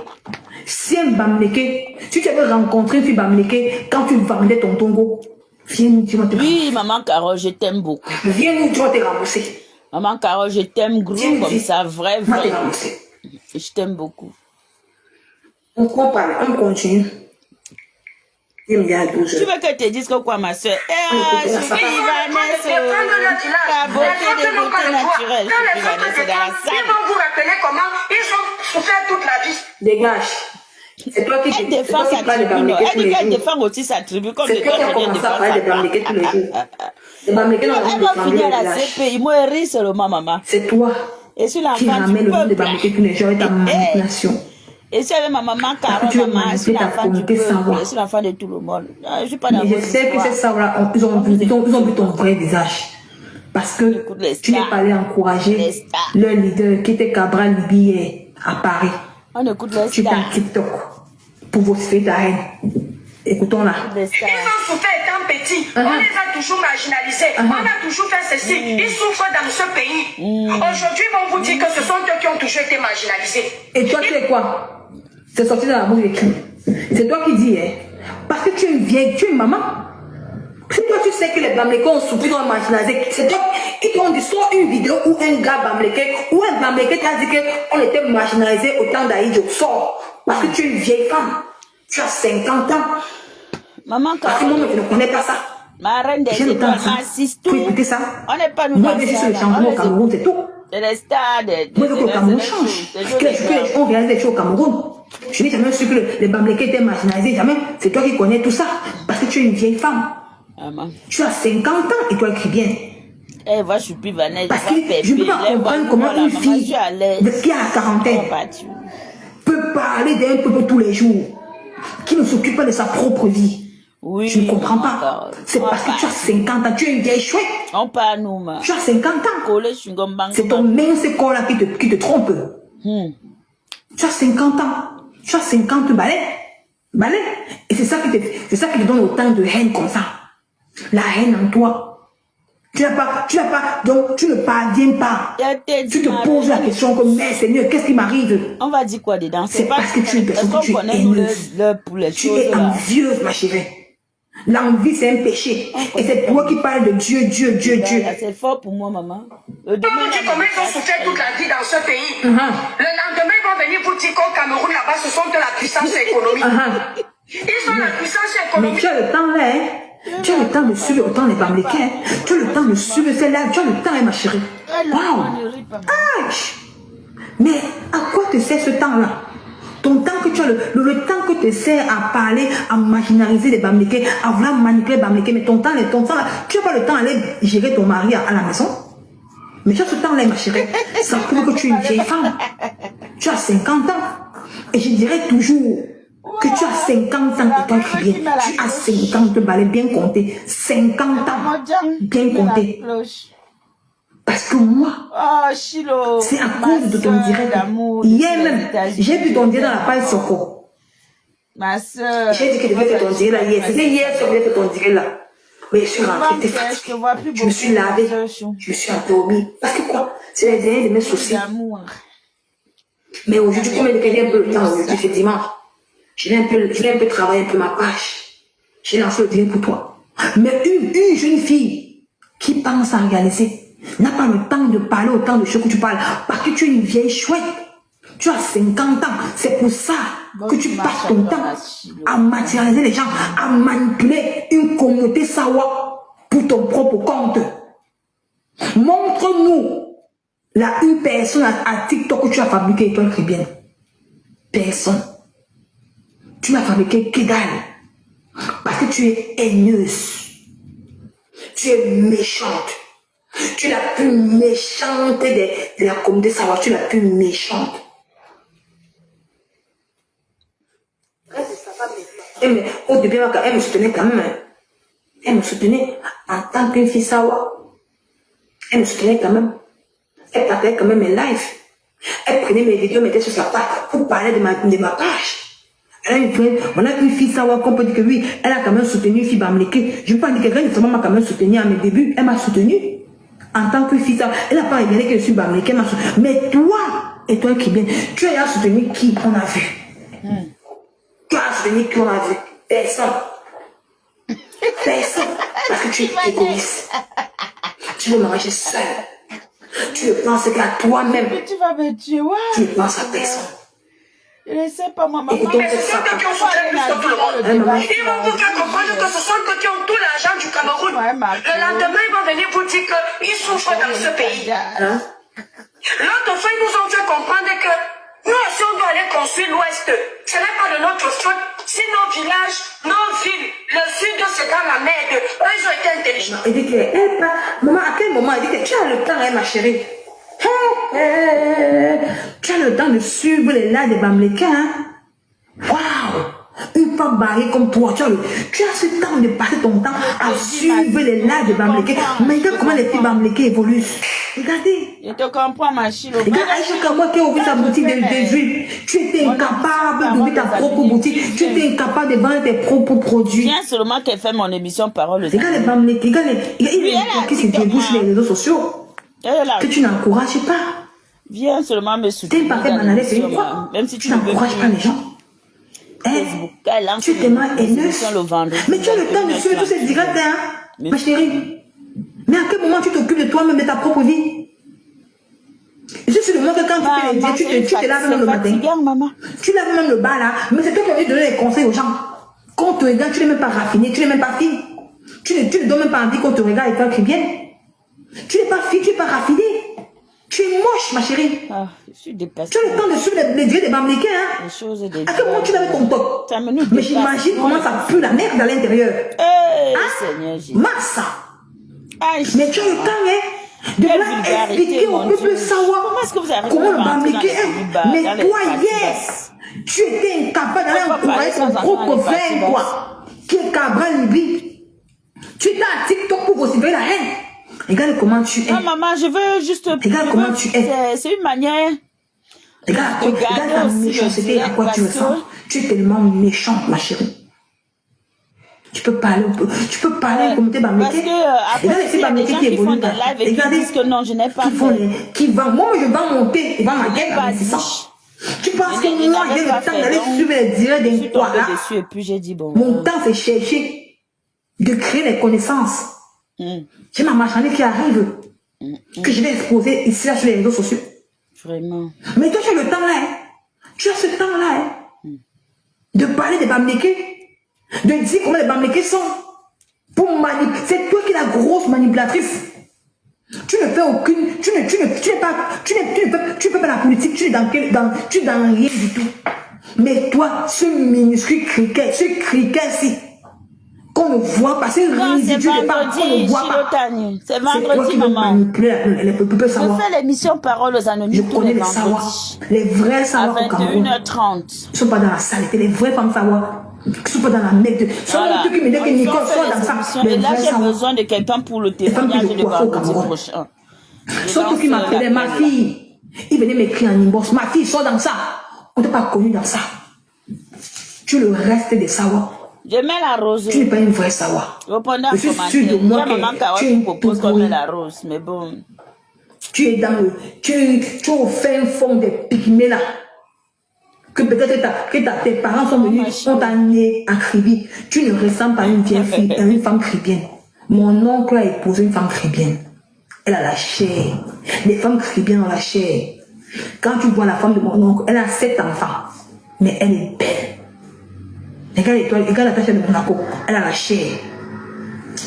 Si un Bamléké, si tu avais rencontré une fille Bamléké quand tu vendais ton tongo, viens nous dire, on te rembourser. Oui, maman Carole, je t'aime beaucoup. Viens nous dire, on te rembourser. Maman Carole, je t'aime gros Viens nous comme dire, ça, vrai. on te rembourser. Je t'aime beaucoup. On parle, on continue. Il me dit à 12 Tu heures. veux que je te dise que quoi, ma soeur? écoutez, Je ça suis va. Vanessa. La beauté des beautés naturelles. Je suis Vanessa dans la Ils salle. vont vous rappeler comment ils ont souffert toute la vie. Dégage. C'est toi qui Elle défend sa parles de tribu. Bamlékés tous Elle dit les qu'elle jours. défend aussi sa tribu. Comme C'est les toi qui as autres, elle commencé à défend parler de sa Bamlékés tous les jours. Les Bamlékés n'ont Elle rien va défendu finir le la village. CPI. Moi, rit seulement, maman. C'est toi Et sur qui l'enfant ramène du le nom de peuple. Bamlékés tous les jours avec ta manipulation. Et si avec ma maman tu Carole, veux maman, je suis manipuler ta l'enfant du communauté sans peuple. voir. Je suis l'enfant de tout le monde. Je suis pas dans Mais vos je sais que histoires. ces savants-là, ils ont vu ton vrai visage. Parce que Écoute, les tu n'es stars. pas allé encourager Les stars. leur leader qui était Cabral Libier à Paris. On écoute les Tu es stars. à TikTok pour vociférer ta haine. Écoutons-la. Les Ils stars. ont souffert étant petits. petits, on les a toujours marginalisés, on a toujours fait ceci. Ils souffrent dans ce pays. Aujourd'hui, ils vont vous dire que ce sont eux qui ont toujours été marginalisés. Et toi, tu es quoi? C'est sorti dans la bouche de qui? C'est toi qui dis, hein? Parce que tu es une vieille, tu es une maman. Si toi, tu sais que les Bamlékés ont souffert dans le marginalisé, c'est toi, ils t'ont dit, soit une vidéo où un gars Bamléké, ou un Bamléké t'a dit qu'on était marginalisé au temps d'Aïdjo. Sors. Parce que tu es une vieille femme. Tu as 50 ans. Maman, parce que moi, je ne connais pas ça. Ma reine des étoiles, ma sister. Tu peux écouter ça? On n'est pas nous. Moi, je suis sur le changement au Cameroun, c'est tout. C'est les stars moi, je veux que le Cameroun change. Que on réalise des choses au Cameroun. Je n'ai jamais su que les Bamlékés étaient marginalisés. Jamais. C'est toi qui connais tout ça. Parce que tu es une vieille femme. Tu as 50 ans et toi écris bien. Eh, va, je suis plus Vanessa. Parce que je ne peux pas comprendre comment une fille qui a la quarantaine peut parler d'un peuple tous les jours, qui ne s'occupe pas de sa propre vie. Oui, je ne comprends pas. C'est parce que tu as 50 ans, tu es une vieille chouette. On parle nous, ma. Tu as 50 ans. C'est ton mince corps-là qui te trompe. Tu as 50 ans. Tu as 50 balais. Et c'est ça qui te donne autant de haine comme ça. La haine en toi. Tu n'as pas, donc tu ne parviens pas. Tu te poses la question comme, mais Seigneur, qu'est-ce qui m'arrive? On va dire quoi dedans? C'est parce que tu es une personne que tu es haineuse. Tu es envieuse, ma chérie. L'envie, c'est un péché. Et c'est toi qui parles de Dieu. C'est fort pour moi, maman. Comment tu comment ils ont souffert toute la vie dans ce pays? Le lendemain, ils vont venir vous dire qu'au Cameroun, là-bas, ce sont de la puissance économique. Ils sont la puissance économique. Mais tu as le temps là, hein? Tu as le temps de suivre autant les Bamlékés. Tu as le temps de suivre celle-là. Tu as le temps, hein, ma chérie. Waouh! Mais à quoi te sert ce temps-là? Ton temps que tu as, le temps que te sert à parler, à marginaliser les Bamlékés, à vouloir manipuler les Bamlékés, mais ton temps là, tu n'as pas le temps d'aller gérer ton mari à la maison. Mais tu as ce temps-là, ma chérie. Ça prouve que tu es une vieille femme. Tu as 50 ans. Et je dirais toujours que tu as 50 ans et toi qui viens. Tu as 50 balais bien comptés. 50 ans bien comptés. Parce que moi, c'est à cause de ton direct. Hier même, j'ai vu ton direct dans la page Soko. Ma soeur. J'ai dit que je devais faire ton direct là hier. C'était hier que je devais faire ton direct là. Mais je suis rentrée, j'étais fatiguée. Je me suis lavée. Je me suis endormie. Parce que quoi? C'est les derniers de mes soucis. Mais aujourd'hui, comme j'ai un peu le temps, aujourd'hui, c'est dimanche. Je vais un peu travailler un peu ma page. J'ai lancé le direct pour toi. Mais une jeune fille qui pense à réaliser n'a pas le temps de parler autant de choses que tu parles. Parce que tu es une vieille chouette. Tu as 50 ans. C'est pour ça que tu passes ton temps à matérialiser les gens, à manipuler une communauté sawa pour ton propre compte. Montre-nous une personne à TikTok que tu as fabriqué et toi écris bien. Personne. Tu n'as fabriqué que dalle. Parce que tu es haineuse. Tu es méchante. Tu es la plus méchante de la communauté sawa. Tu es la plus méchante. Mais au début, elle me soutenait quand même. Elle me soutenait en tant qu'une fille sawa. Elle me soutenait quand même. Elle partageait quand même mes lives. Elle prenait mes vidéos, mettait sur sa page pour parler de ma page. On a une fille sawa qu'on peut dire que oui, elle a quand même soutenu une fille Bamléké. Je ne veux pas dire que quelqu'un m'a quand même soutenu à mes débuts. Elle m'a soutenu en tant que fille sawa. Elle n'a pas regardé que je suis Bamléké. Mais toi qui viens, tu as soutenu qui on a vu. Tu as soutenu qui on a vu. Personne. Parce que tu es égoïste. Tu veux manger seul. Tu ne penses qu'à toi-même. Tu vas me tuer, ouais. Tu ne penses à personne. Je ne sais pas, maman. Mais ce sont eux qui ont souffert plus que tout le monde. Ils vont vous faire comprendre que ce sont eux qui ont tout l'argent du Cameroun. Le lendemain, ils vont venir vous dire qu'ils souffrent dans ce pays. L'autre fois, ils nous ont fait comprendre que nous aussi, on doit aller construire l'Ouest. Ce n'est pas de notre faute. Si nos villages, nos villes, le sud, c'est dans la merde. Eux, ils ont été intelligents. Elle dit que, maman, à quel moment elle dit que tu as le temps, hein, ma chérie? Tu as le temps de suivre les lives des Bamlékés, hein? Waouh! une femme mariée comme toi, tu as ce temps de passer ton temps à suivre les lives de Bamléké. Mais regarde comment les filles Bamléké évoluent. Regardez. Je te comprends, ma chilo. Regarde Aïcha Kamoa qui a ouvert sa boutique de huiles. Tu étais incapable d'ouvrir ta propre boutique. Tu étais incapable de vendre tes propres produits. Viens seulement qu'elle fait mon émission Parole. Regarde les Bamléké. Regarde les qui se débouchent sur les réseaux sociaux. Que tu n'encourages pas. Viens seulement me soutenir. T'es pas fait banaliser, c'est quoi? Même si tu n'encourages pas les gens. Tu es tellement haineuse. Mais tu as le temps de suivre tous ces directs, hein, ma chérie. Mais à quel moment tu t'occupes de toi-même, de ta propre vie? Je suis le monde que quand tu fais les diètes, tu te laves même le matin. Tu laves même le bas là. Mais c'est toi qui as envie de donner des conseils aux gens. Quand on te regarde, tu n'es même pas raffiné, tu n'es même pas fine. Tu ne donnes même pas envie qu'on te regarde et qu'on crie bien. Tu n'es pas fine, tu n'es pas raffiné. Tu es moche, ma chérie. Ah, je suis dépassée. Tu as le temps de suivre les dieux des Bamlékés, hein? À quel moment tu l'avais ton top? Mais j'imagine comment ça pue la merde à l'intérieur. Seigneur Jésus. Massa. Mais tu as le temps, hein? De vraiment expliquer au peuple savoir comment le Bamléké est. Mais toi, yes! Tu étais incapable d'aller encourager ton propre frère, quoi. Qui est Cabral Libye. Tu étais à TikTok pour vociférer la haine. Regarde comment tu es. Non, maman, je veux juste... Regarde comment tu es. C'est une manière... Regarde ta méchanceté, à quoi tu ressembles. Tu es tellement méchante, ma chérie. Tu peux parler comme tes Bamléké. Parce que après, il y a des gens qui font des lives et qui disent que non, je n'ai pas fait. Qui vendent. Moi, je vends mon thé. Je vends ma gueule comme ça. Tu penses que moi, j'ai le temps d'aller suivre les directs d'un quoi là? Et puis j'ai dit bon. Mon temps, c'est chercher, de créer les connaissances. J'ai ma marchandise qui arrive, que je vais exposer ici là sur les réseaux sociaux. Vraiment. Mais toi, tu as le temps là, hein? Tu as ce temps là, hein? De parler des Bamléké, de dire comment les Bamléké sont. Pour manipuler. C'est toi qui es la grosse manipulatrice. Tu ne fais aucune. Tu fais pas la politique, tu es dans rien du tout. Mais toi, ce minuscule criquet, ci qu'on ne voit pas, c'est ridicule de pas qu'on ne voit pas. C'est vendredi, maman. Je fais l'émission Parole aux Anonymes. Je connais les savoirs. Les vrais savoirs au Cameroun. À 21h30. Ils ne sont pas dans la saleté, les vrais femmes savoirs. Ils ne sont pas dans la merde. Voilà. Qui me dit que Nicole soit dans ça. Et là, j'ai besoin de quelqu'un pour le témoignage de vendredi prochain. Surtout qui m'appelait ma fille. Il venait m'écrire en inbox. Ma fille, sort dans ça. On ne t'a pas connu dans ça. Tu es le reste des savoirs. Je mets la rose. Tu n'es pas une vraie savoir. Je suis sûre de moi que tu proposes qu'on met la rose, mais bon. Tu es dans le... Tu es au fin fond des pygmées là. Que peut-être que tes parents sont venus, ont amené à Kribi. Tu ne ressembles pas à une vieille fille, à une femme chrétienne. Mon oncle a épousé une femme chrétienne. Elle a la chair. Les femmes chrétiennes ont la chair. Quand tu vois la femme de mon oncle, elle a 7 enfants. Mais elle est belle. Regarde la tâche de Monaco, elle a la chair.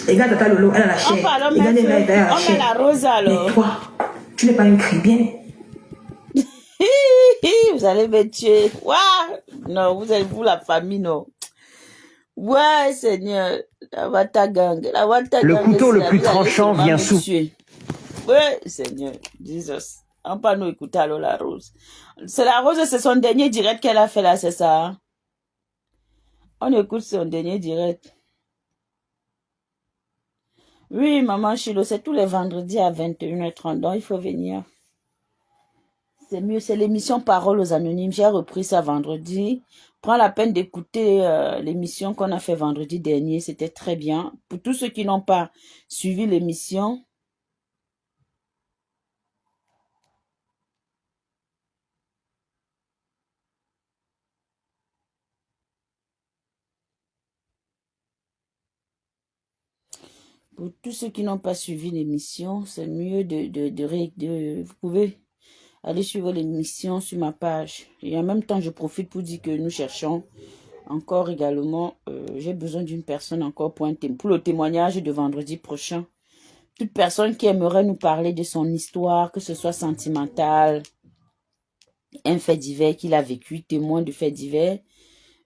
Regarde Tata Lolo, elle a la chair. On met la rose alors. Mais toi, tu n'es pas une chrétienne. Vous allez me tuer. Ouais. Non, vous la famille, non. Ouais, Seigneur. La Wata Gang. Le couteau le plus tranchant vient sous. Ouais, Seigneur. Jesus. On peut nous écouter alors la rose. C'est la rose, c'est son dernier direct qu'elle a fait là, c'est ça? On écoute son dernier direct. Oui, maman Chilo, c'est tous les vendredis à 21h30, donc il faut venir. C'est mieux, c'est l'émission Parole aux Anonymes. J'ai repris ça vendredi. Prends la peine d'écouter l'émission qu'on a fait vendredi dernier. C'était très bien. Pour tous ceux qui n'ont pas suivi l'émission, c'est mieux vous pouvez aller suivre l'émission sur ma page. Et en même temps, je profite pour dire que nous cherchons encore également, j'ai besoin d'une personne encore pour le témoignage de vendredi prochain. Toute personne qui aimerait nous parler de son histoire, que ce soit sentimental, un fait divers qu'il a vécu, témoin de faits divers,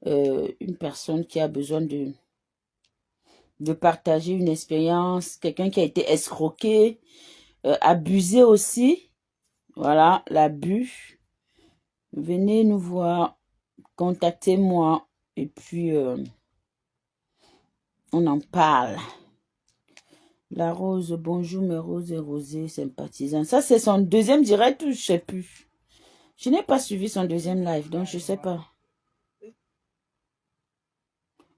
une personne qui a besoin de partager une expérience, quelqu'un qui a été escroqué, abusé aussi. Voilà, l'abus. Venez nous voir, contactez-moi. Et puis, on en parle. La Rose, bonjour mes roses et rosés sympathisants. Ça, c'est son deuxième direct ou je sais plus. Je n'ai pas suivi son deuxième live, donc je sais pas.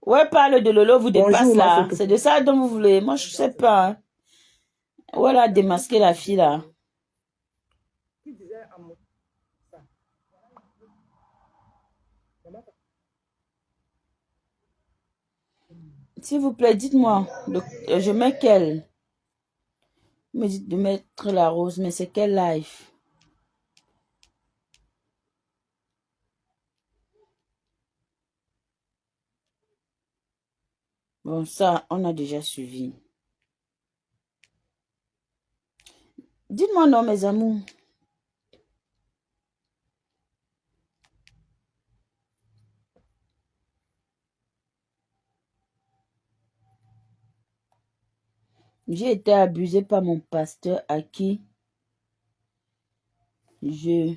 Ouais, parle de Lolo vous dépasse Bonjour, ma là. photo. C'est de ça dont vous voulez. Moi, je sais pas. Hein. Voilà, démasquer la fille là. S'il vous plaît, dites-moi. Je mets quel? Vous me dites de mettre la rose, mais c'est quel live? Bon, ça, on a déjà suivi. Dites-moi non, mes amours. J'ai été abusée par mon pasteur à qui je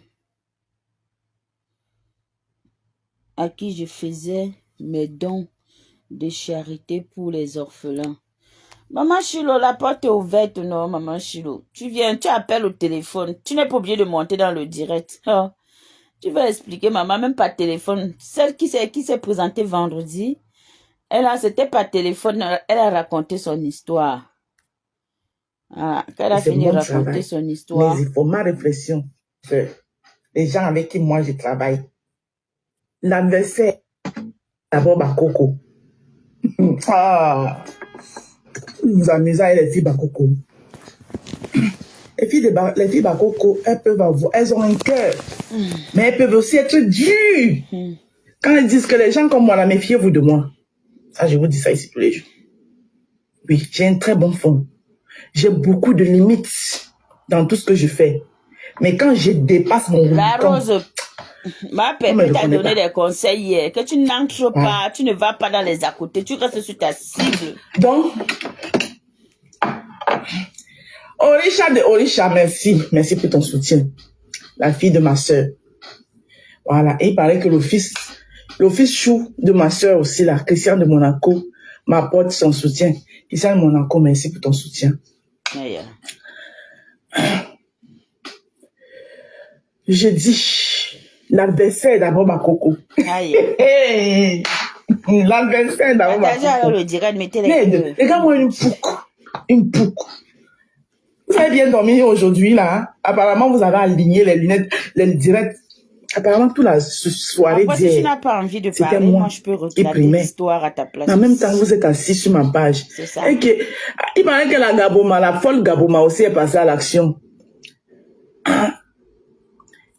faisais mes dons de charité pour les orphelins. Maman Chilo, la porte est ouverte, non, maman Chilo. Tu viens, tu appelles au téléphone. Tu n'es pas obligé de monter dans le direct. Oh, tu vas expliquer, maman, même par téléphone. Celle qui s'est présentée vendredi, c'était par téléphone, elle a raconté son histoire. Ah, quand elle a fini de raconter son histoire. Mais il faut ma réflexion. Les gens avec qui moi je travaille. L'adversaire, d'abord Bakoko. Ah, vous amusez avec les filles Bakoko. Les filles Bakoko, elles peuvent avoir, elles ont un cœur. Mais elles peuvent aussi être dures. Quand elles disent que les gens comme moi, là, méfiez-vous de moi. Ça, je vous dis ça ici tous les jours. Oui, j'ai un très bon fond. J'ai beaucoup de limites dans tout ce que je fais. Mais quand je dépasse mon La Rose, ma pépé t'a donné des conseils hier, que tu n'entres pas, tu ne vas pas dans les à côté, tu restes sur ta cible. Donc, Orisha de Orisha, merci. Merci pour ton soutien. La fille de ma soeur. Voilà. Et il paraît que l'office chou de ma soeur aussi, la Christiane de Monaco, m'apporte son soutien. Christiane de Monaco, merci pour ton soutien. Je dis, l'adversaire d'abord ma coco. L'adversaire d'abord ma coco. Regarde-moi une pouque. Vous avez bien dormi aujourd'hui, là. Hein? Apparemment, vous avez aligné les lunettes, les directs. Apparemment, toute la soirée d'hier. Si tu n'as pas envie de parler, moi, je peux regarder l'histoire à ta place. En même temps, vous êtes assis sur ma page. C'est ça. Et il paraît que la Gaboma, la folle Gaboma aussi est passée à l'action.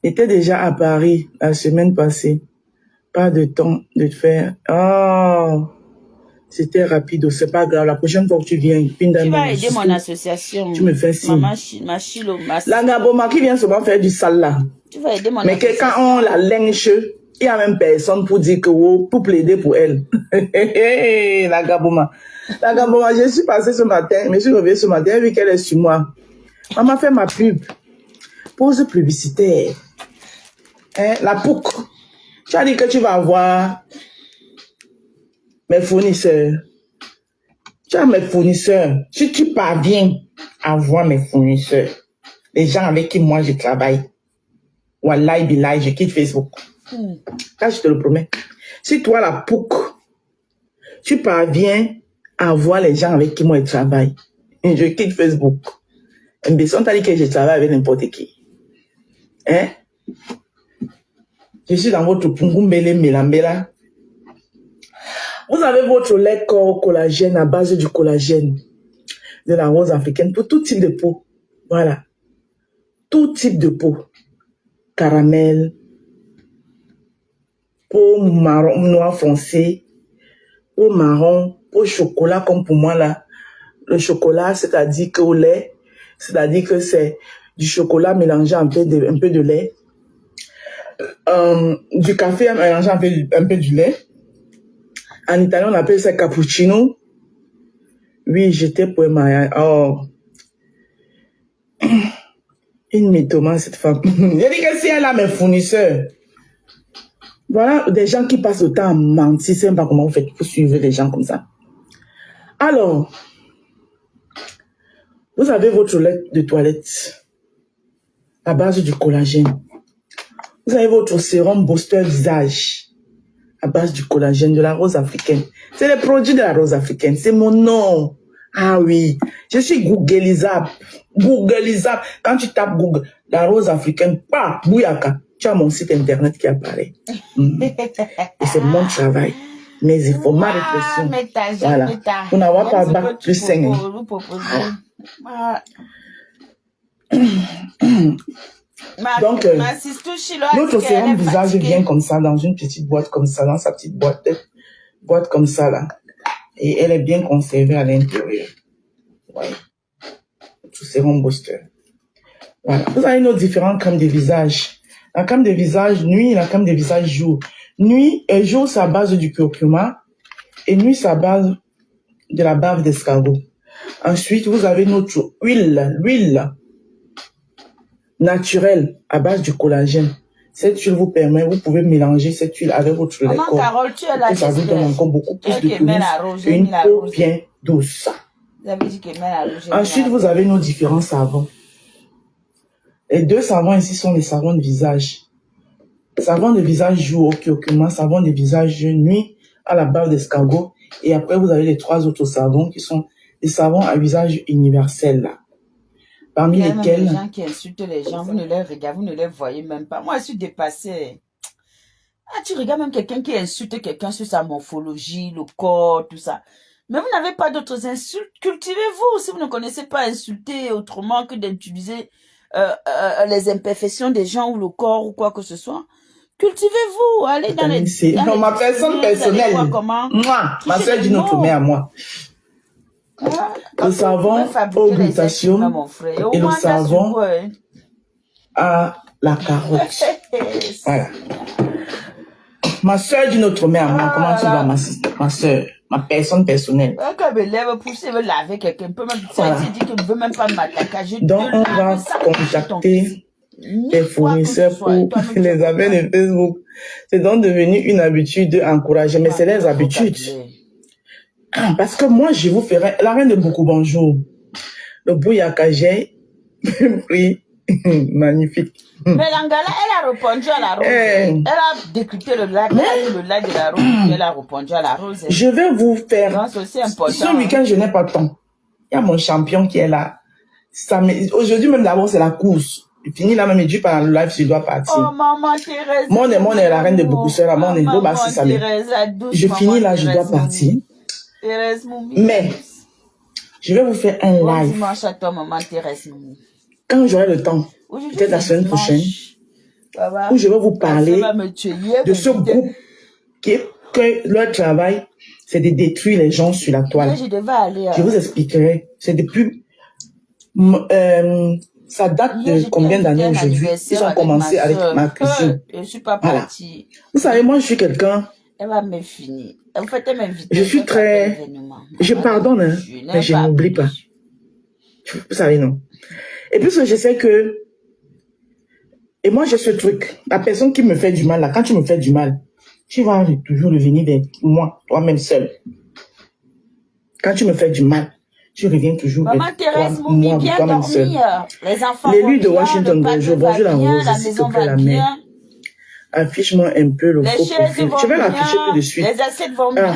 Était déjà à Paris la semaine passée. Pas de temps de faire. Oh, c'était rapide. C'est pas grave. La prochaine fois que tu viens, tu vas aider mon association. Tu me fais signe. La Gaboma qui vient souvent faire du sale là. Tu vas aider mon mais que quand on la lynche, il y a même personne pour dire que pour plaider pour elle. La Gaboma. La Gaboma, je suis passée ce matin, je me suis réveillée ce matin, vu qu'elle est sur moi. Maman fait ma pub. Pause publicitaire. Hein, la pouque. Tu as dit que tu vas avoir mes fournisseurs. Tu as mes fournisseurs. Si tu parviens à voir mes fournisseurs, les gens avec qui moi je travaille, wallahi billahi, je quitte Facebook. Là, je te le promets. Si toi, la pouque, tu parviens à voir les gens avec qui moi je travaille, je quitte Facebook. Mais on t'a dit que je travaille avec n'importe qui. Hein? Je suis dans votre pungumbele melambela. Vous avez votre lait corps collagène à base du collagène de la rose africaine pour tout type de peau. Voilà. Tout type de peau. Caramel, peau marron, noir foncé, peau marron, peau chocolat comme pour moi là. Le chocolat, c'est-à-dire que au lait, c'est-à-dire que c'est du chocolat mélangé un peu de lait. Du café mélangé un peu du lait. En italien, on appelle ça cappuccino. Oui, j'étais pour ma... Oh. Une mythomane, cette femme. J'ai dit que si elle a mes fournisseurs, Voilà des gens qui passent le temps à mentir. C'est pas comment vous faites pour suivre des gens comme ça. Alors, vous avez votre lait de toilette à base du collagène. Vous avez votre sérum booster visage à base du collagène de la rose africaine. C'est les produits de la rose africaine. C'est mon nom. Ah oui, je suis googlisable. Googlisable. Quand tu tapes Google, la rose africaine, pas bouyaka. Tu as mon site internet qui apparaît. Et c'est mon travail. Mes efforts, ma réflexion. Voilà. Vous n'avez pas bac plus 5. Donc, notre sérum visage vient comme ça, dans une petite boîte comme ça, dans sa petite boîte comme ça, là. Et elle est bien conservée à l'intérieur. Ouais. Tout sérum booster. Voilà. Vous avez nos différentes crèmes de visage. La crème de visage nuit et la crème de visage jour. Nuit et jour, c'est à base du curcuma. Et nuit, c'est à base de la bave d'escargot. Ensuite, vous avez notre l'huile naturelle à base du collagène. Cette huile vous permet, vous pouvez mélanger cette huile avec votre lait. Carole, tu es là. Ça vous donne encore beaucoup plus de tonus et une peau bien douce. Vous avez dit que ensuite, vous avez nos différents savons. Les deux savons ici sont les savons de visage. Savon de visage jour au curcuma, savon de visage nuit à la bave d'escargot. Et après, vous avez les trois autres savons qui sont des savons à visage universel. Là. Parmi lesquels... Il y a des gens qui insultent les gens, vous ne les regardez, vous ne les voyez même pas. Moi, je suis dépassée. Ah, tu regardes même quelqu'un qui insulte quelqu'un sur sa morphologie, le corps, tout ça. Mais vous n'avez pas d'autres insultes. Cultivez-vous. Si vous ne connaissez pas insulter autrement que d'utiliser les imperfections des gens ou le corps ou quoi que ce soit, cultivez-vous. Allez dans les... Non, ma personne personnelle. Moi, ma soeur dit notre mère à moi. Le savon au glutathium et le savon à la carotte. Voilà. Ma soeur dit notre mère à moi. Comment tu vas, ma soeur? Ma personne personnelle. Quand me lève pour se laver quelqu'un peut même dit qu'il ne veut même pas m'attaquer. Donc on va contacter les fournisseurs pour les appels de Facebook. C'est donc devenu une habitude d'encourager, mais c'est les habitudes. Parce que moi, je vous ferai la reine de beaucoup bonjour. Le bouyaka, j'ai pris magnifique. Mais l'Angala, elle a répondu à la rose. Elle a décrypté le lac, le lac de la rose, elle a répondu à la rose. Je vais vous faire. C'est important. Ce week-end, je n'ai pas de temps. Il y a mon champion qui est là. Aujourd'hui, même d'abord, c'est la course. Il finit là, même, il dit par le live, je dois partir. Oh, maman Thérèse. Mon est la reine de beaucoup sœurs. Mon est je finis là, je dois partir. Thérèse, mais, je vais vous faire un live. Dimanche à toi, maman Thérèse. Quand j'aurai le temps, peut-être la semaine prochaine, où je vais vous parler de ce groupe que leur travail, c'est de détruire les gens sur la toile. Je vous expliquerai. C'est depuis... ça date de combien d'années aujourd'hui? Ils ont commencé avec ma cuisine. Je ne suis pas partie. Vous savez, moi, je suis quelqu'un... Elle va me finir. En fait, elle m'invite. Je suis très... Je pardonne, hein, mais je n'oublie pas. Vous savez, non. Et puis, je sais que... Et moi, j'ai ce truc. La personne qui me fait du mal, là, quand tu me fais du mal, tu vas toujours revenir vers moi, toi-même seul. Quand tu me fais du mal, tu reviens toujours vers moi, toi-même seul. Les enfants l'élu de Washington, bonjour la rose, s'il te plaît, la mère. Affiche-moi un peu le faux profil. Je vais l'afficher tout de suite. Les assiettes vont bien.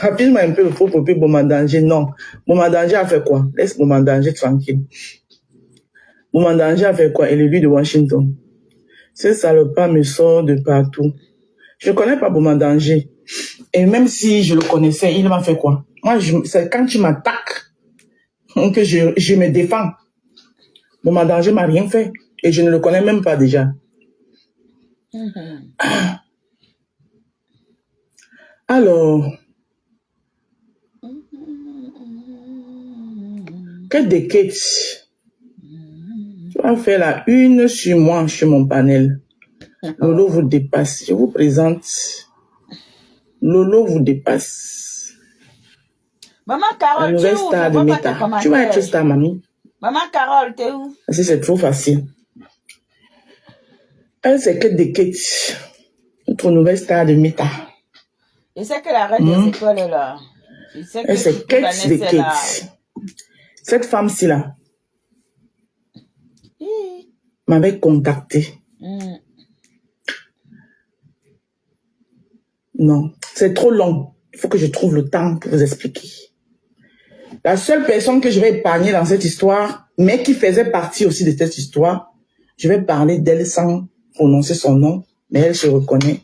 Affiche-moi un peu le faux profil, Bomandanger. Non. Bomandanger a fait quoi? Laisse Bomandanger tranquille. Bomandanger a fait quoi? Et l'élu de Washington. Ce salopard me sort de partout. Je ne connais pas Bomandanger. Et même si je le connaissais, il m'a fait quoi? Moi, c'est quand tu m'attaques que je me défends. Bomandanger m'a rien fait. Et je ne le connais même pas déjà. Alors, que des quêtes. Tu vas faire la une sur moi, sur mon panel. Lolo vous dépasse. Je vous présente. Lolo vous dépasse. Maman Carole, la nouvelle star de Meta. Tu vas être star, mamie. Maman Carole, t'es où? C'est trop facile. Elle, c'est que des quêtes. Notre nouvelle star de Meta. Je sais que la reine des étoiles est là. Je sais que C'est Kate de Vanessa est là. Kate. Cette femme-ci là Hi. m'avait contacté. Non, c'est trop long. Il faut que je trouve le temps pour vous expliquer. La seule personne que je vais épargner dans cette histoire, mais qui faisait partie aussi de cette histoire, je vais parler d'elle sans prononcer son nom, mais elle se reconnaît.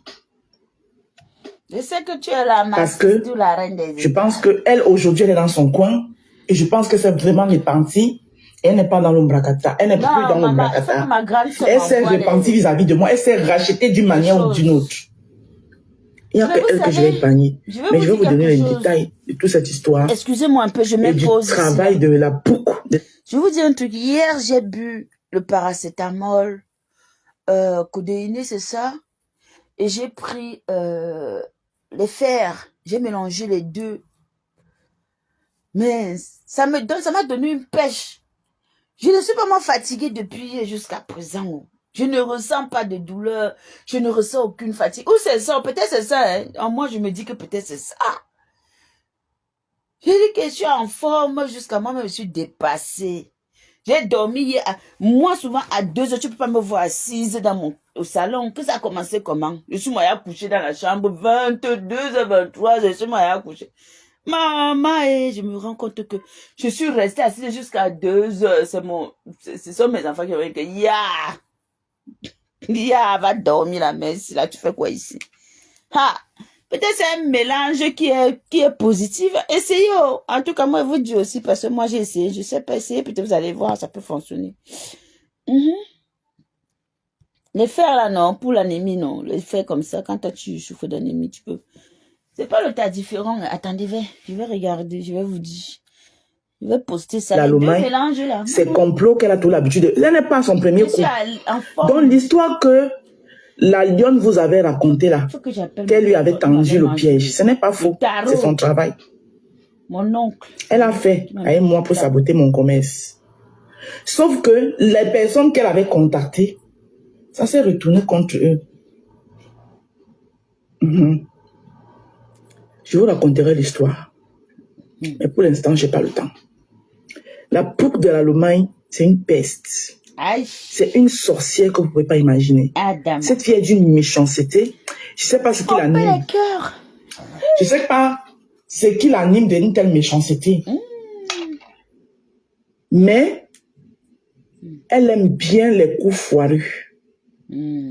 Je sais que tu es la Parce que la reine des je étoiles. pense qu'elle, aujourd'hui, elle est dans son coin, et je pense que c'est vraiment repenti. Elle n'est pas dans l'ombracata. Elle n'est plus dans Non, maman, il faut que l'ombracata. ma grande sœur Elle s'est m'envoie repentie les... vis-à-vis de moi. Elle s'est rachetée d'une manière ou d'une autre. Il n'y a Mais que vous elle que je vais savez, épargner. je vais Mais vous je vais dire vous donner quelque les chose. détails de toute cette histoire Excusez-moi un peu, je et du m'impose ici. travail de la boucle. Je vais vous dire un truc. Hier, j'ai bu le paracétamol, codéiné, c'est ça. Et j'ai pris les fers. J'ai mélangé les deux. Mais ça m'a donné une pêche. Je ne suis pas moins fatiguée depuis jusqu'à présent. Je ne ressens pas de douleur. Je ne ressens aucune fatigue. Ou c'est ça, peut-être c'est ça. Hein. En moi, je me dis que peut-être c'est ça. J'ai dit que je suis en forme jusqu'à moi, mais je suis dépassée. J'ai dormi hier. Moi, souvent, à 2 heures, tu peux pas me voir assise au salon. Que ça a commencé comment? Je suis moyen couchée dans la chambre, 22h, 23h, je suis moyen couchée. Maman, et je me rends compte que je suis restée assise jusqu'à 2 heures. Ce sont mes enfants qui ont dit que, ya, va dormir la messe. Là, tu fais quoi ici? Ha! Peut-être c'est un mélange qui est positif. Essayez. Oh. En tout cas, moi, je vous dis aussi, parce que moi, j'ai essayé. Je sais pas essayer. Peut-être vous allez voir, ça peut fonctionner. Les fers, là, non. Pour l'anémie, non. Les fers comme ça, quand toi, tu souffres d'anémie, tu peux. C'est pas le tas différent. Attendez, je vais regarder. Je vais vous dire. Je vais poster ça. La Les deux Lomagne, mélanges, là. c'est complot qu'elle a tout l'habitude de... Elle n'est pas son premier Je coup. suis en forme. Donc, l'histoire que la lionne vous avait racontée là, Faut que j'appelle qu'elle lui mon- avait tendu le piège, ce n'est pas faux. Le tarot. C'est son travail. Mon oncle. Elle a fait avec moi pour saboter mon commerce. Sauf que les personnes qu'elle avait contactées, ça s'est retourné contre eux. Je vous raconterai l'histoire. Mais pour l'instant, je n'ai pas le temps. La poupe de la Lomagne, c'est une peste. Aïe. C'est une sorcière que vous ne pouvez pas imaginer. Adam. Cette fille est d'une méchanceté. Je ne sais pas ce qui Oh, l'anime. les cœurs. Je ne sais pas ce qui l'anime d'une telle méchanceté. Mais elle aime bien les coups foireux.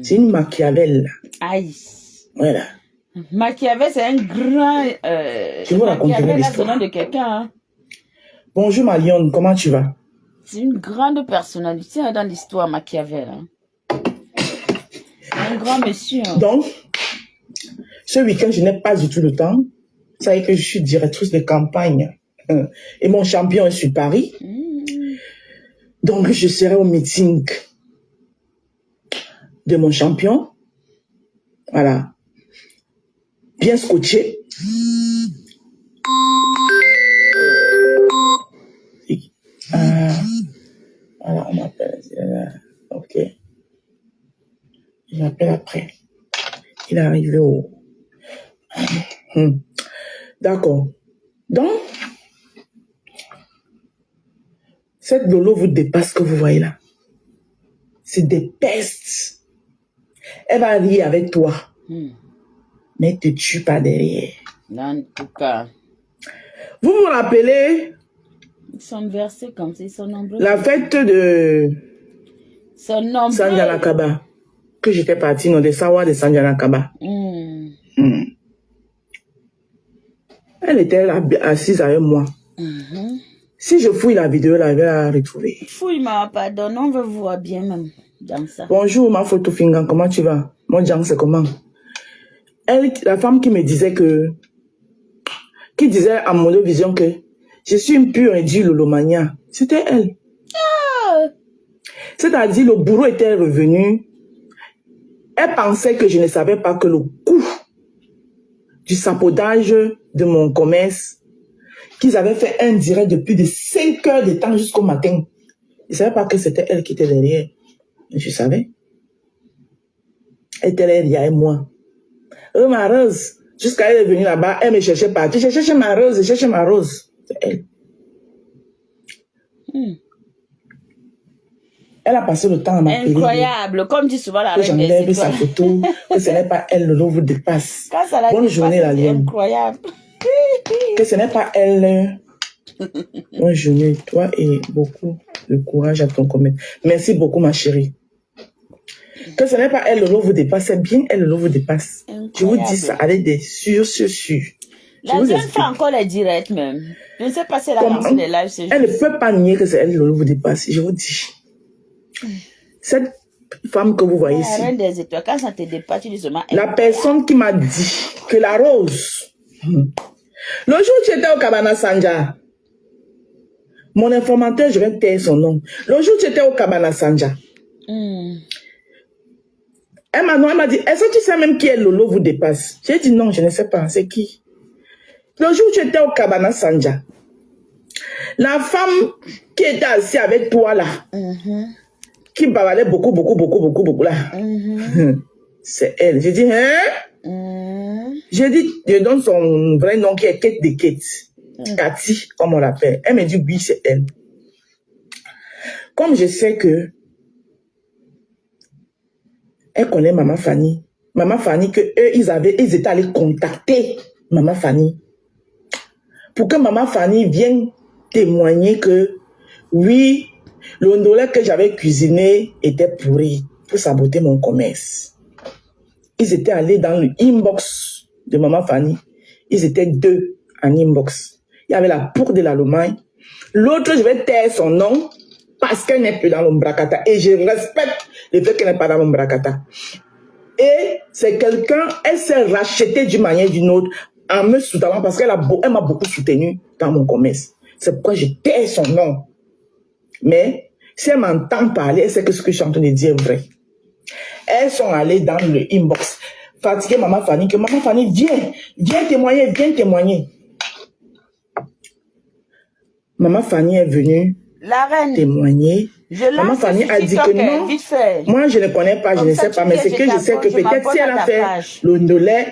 C'est une Machiavel. Aïe. Voilà. Machiavel, c'est un grand... Je vous raconterai Machiavel, là, c'est le l'histoire. nom de quelqu'un. Hein. Bonjour Marion, comment tu vas? C'est une grande personnalité hein, dans l'histoire Machiavel. Hein. Un grand monsieur. Hein. Donc, ce week-end, je n'ai pas du tout le temps. Vous savez que je suis directrice de campagne. Et mon champion est sur Paris. Donc, je serai au meeting de mon champion. Voilà. Bien scotché. Voilà, on m'appelle. Ok. Je l'appelle après. Il est arrivé au... D'accord. Donc, cette Lolo vous dépasse que vous voyez là. C'est des pestes. Elle va rire avec toi. Mais elle ne te tue pas derrière. En tout cas, Vous vous rappelez ils sont versés comme ça, ils sont nombreux. la fête de Ils sont nombreux. Sanjana Kaba, que j'étais partie, non, des Sawa de Sanjana Kaba. Elle était là, assise avec moi. Si je fouille la vidéo, là, je vais la retrouver. Fouille, ma pardon, on veut voir bien même dans ça. Bonjour, ma photo Fingan, comment tu vas? Mon Djang, c'est comment? Elle, la femme qui me disait qui disait à mon vision que je suis une pure et dure Lolomania, c'était elle. C'est-à-dire, le bourreau était revenu. Elle pensait que je ne savais pas que le coût du sabotage de mon commerce, qu'ils avaient fait un direct depuis de 5 heures de temps jusqu'au matin. Je ne savais pas que c'était elle qui était derrière. Mais je savais. Elle était derrière moi. Ma Rose. Jusqu'à elle est venue là-bas, elle me cherchait partout. Je cherchais ma Rose, je cherchais ma Rose. C'est elle. Elle a passé le temps à m'appeler. Incroyable, comme dit souvent la que reine des j'enlève sa étoiles. photo, que ce n'est pas elle, le lot vous dépasse. Quand ça la Bonne dépasse, journée, la c'est lienne. incroyable. Que ce n'est pas elle. Bonne journée, toi, et beaucoup de courage à ton commerce. Merci beaucoup, ma chérie. Que ce n'est pas elle, le lot vous dépasse, c'est bien elle, le lot vous dépasse. Je vous dis ça avec des sûrs. La jeune fait encore les directs même. Je ne sais pas si elle a lancé les lives. Elle ne peut pas nier que c'est elle, le lot vous dépasse. Je vous dis. Cette femme que vous voyez ici, La reine des étoiles, quand ça te dépasse, tu dis seulement... la personne qui m'a dit que la Rose, le jour où tu étais au Cabana Sanja, mon informateur, je vais taire son nom. Le jour où tu étais au Cabana Sanja, elle m'a dit, est-ce que tu sais même qui est Lolo vous dépasse? J'ai dit non, je ne sais pas, c'est qui? Le jour où tu étais au Cabana Sanja, la femme qui était assise avec toi là, qui bavalait beaucoup là, c'est elle. J'ai dit, hein? J'ai dit, je donne son vrai nom qui est Kate de Kate. Cathy, comme on l'appelle. Elle me dit, oui, c'est elle. Comme je sais que elle connaît Maman Fanny. Maman Fanny, que eux, ils étaient allés contacter Maman Fanny. Pour que Maman Fanny vienne témoigner que, oui, le ndolé que j'avais cuisiné était pourri pour saboter mon commerce. Ils étaient allés dans le inbox de Maman Fanny. Ils étaient 2 en inbox. Il y avait la pour de la Lomagne. L'autre, je vais taire son nom parce qu'elle n'est plus dans l'ombracata. Et je respecte le fait qu'elle n'est pas dans l'ombracata. Et c'est quelqu'un, elle s'est rachetée d'une manière ou d'une autre en me soutenant parce qu'elle m'a beaucoup soutenu dans mon commerce. C'est pourquoi je tais son nom. Mais si elle m'entend parler, elle sait que ce que je suis en train de dire est vrai. Elles sont allées dans le inbox, fatiguer Maman Fanny, que Maman Fanny, viens témoigner. Maman Fanny est venue témoigner. Maman Fanny a dit que non, moi je ne connais pas, je ne sais pas, mais c'est que je sais que peut-être si elle a fait le ndolé,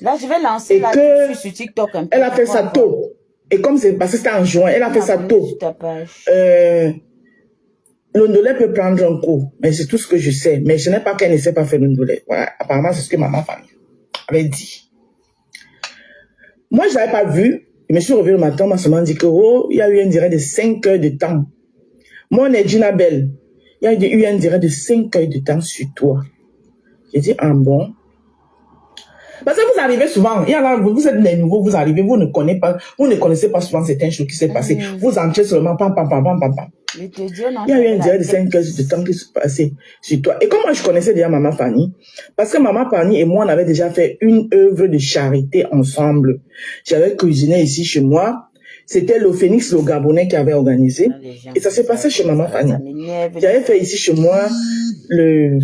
là je vais lancer la pub sur TikTok un peu. Elle a fait ça tôt. Et comme c'est parce que c'était en juin, elle a fait ça tôt. Le ndolé peut prendre un coup, mais c'est tout ce que je sais. Mais je n'ai pas qu'elle ne sait pas faire le ndolé. Voilà, apparemment c'est ce que Maman Fanny avait dit. Moi je l'avais pas vu. Je me suis réveillée le matin, on m'a seulement dit que il y a eu un direct de 5 heures de temps. Moi, on est Ginabel. Il y a eu un direct de 5 heures de temps sur toi. J'ai dit, ah bon? Parce que vous arrivez souvent, vous êtes des nouveaux, vous arrivez, vous ne connaissez pas souvent certaines choses qui s'est passé. Vous entrez seulement, pam. Il y a eu un direct de 5 heures de temps qui s'est passé sur toi. Et comme moi, je connaissais déjà Maman Fanny, parce que Maman Fanny et moi, on avait déjà fait une œuvre de charité ensemble. J'avais cuisiné ici chez moi. C'était le Phoenix, le Gabonais, qui avait organisé. Et ça s'est passé chez Maman Fanny. J'avais fait ici chez moi le...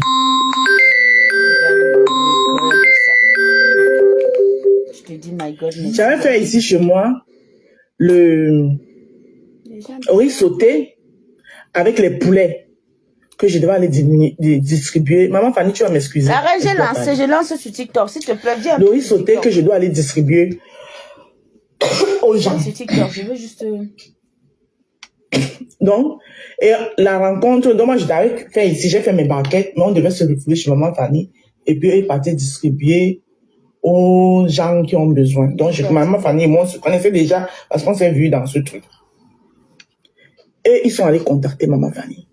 J'avais fait ici chez moi le riz sauté avec les poulets que je devais aller distribuer. Maman Fanny, tu vas m'excuser. La reine, je lance sur TikTok, s'il te plaît, viens. Le riz sauté que je dois aller distribuer aux gens. Sur TikTok, je veux juste... Donc, et la rencontre, donc moi je devais faire ici, j'ai fait mes barquettes, mais on devait se retrouver chez Maman Fanny et puis ils partaient distribuer aux gens qui ont besoin. Donc, Maman Fanny et moi, on se connaissait déjà parce qu'on s'est vus dans ce truc. Et ils sont allés contacter Maman Fanny.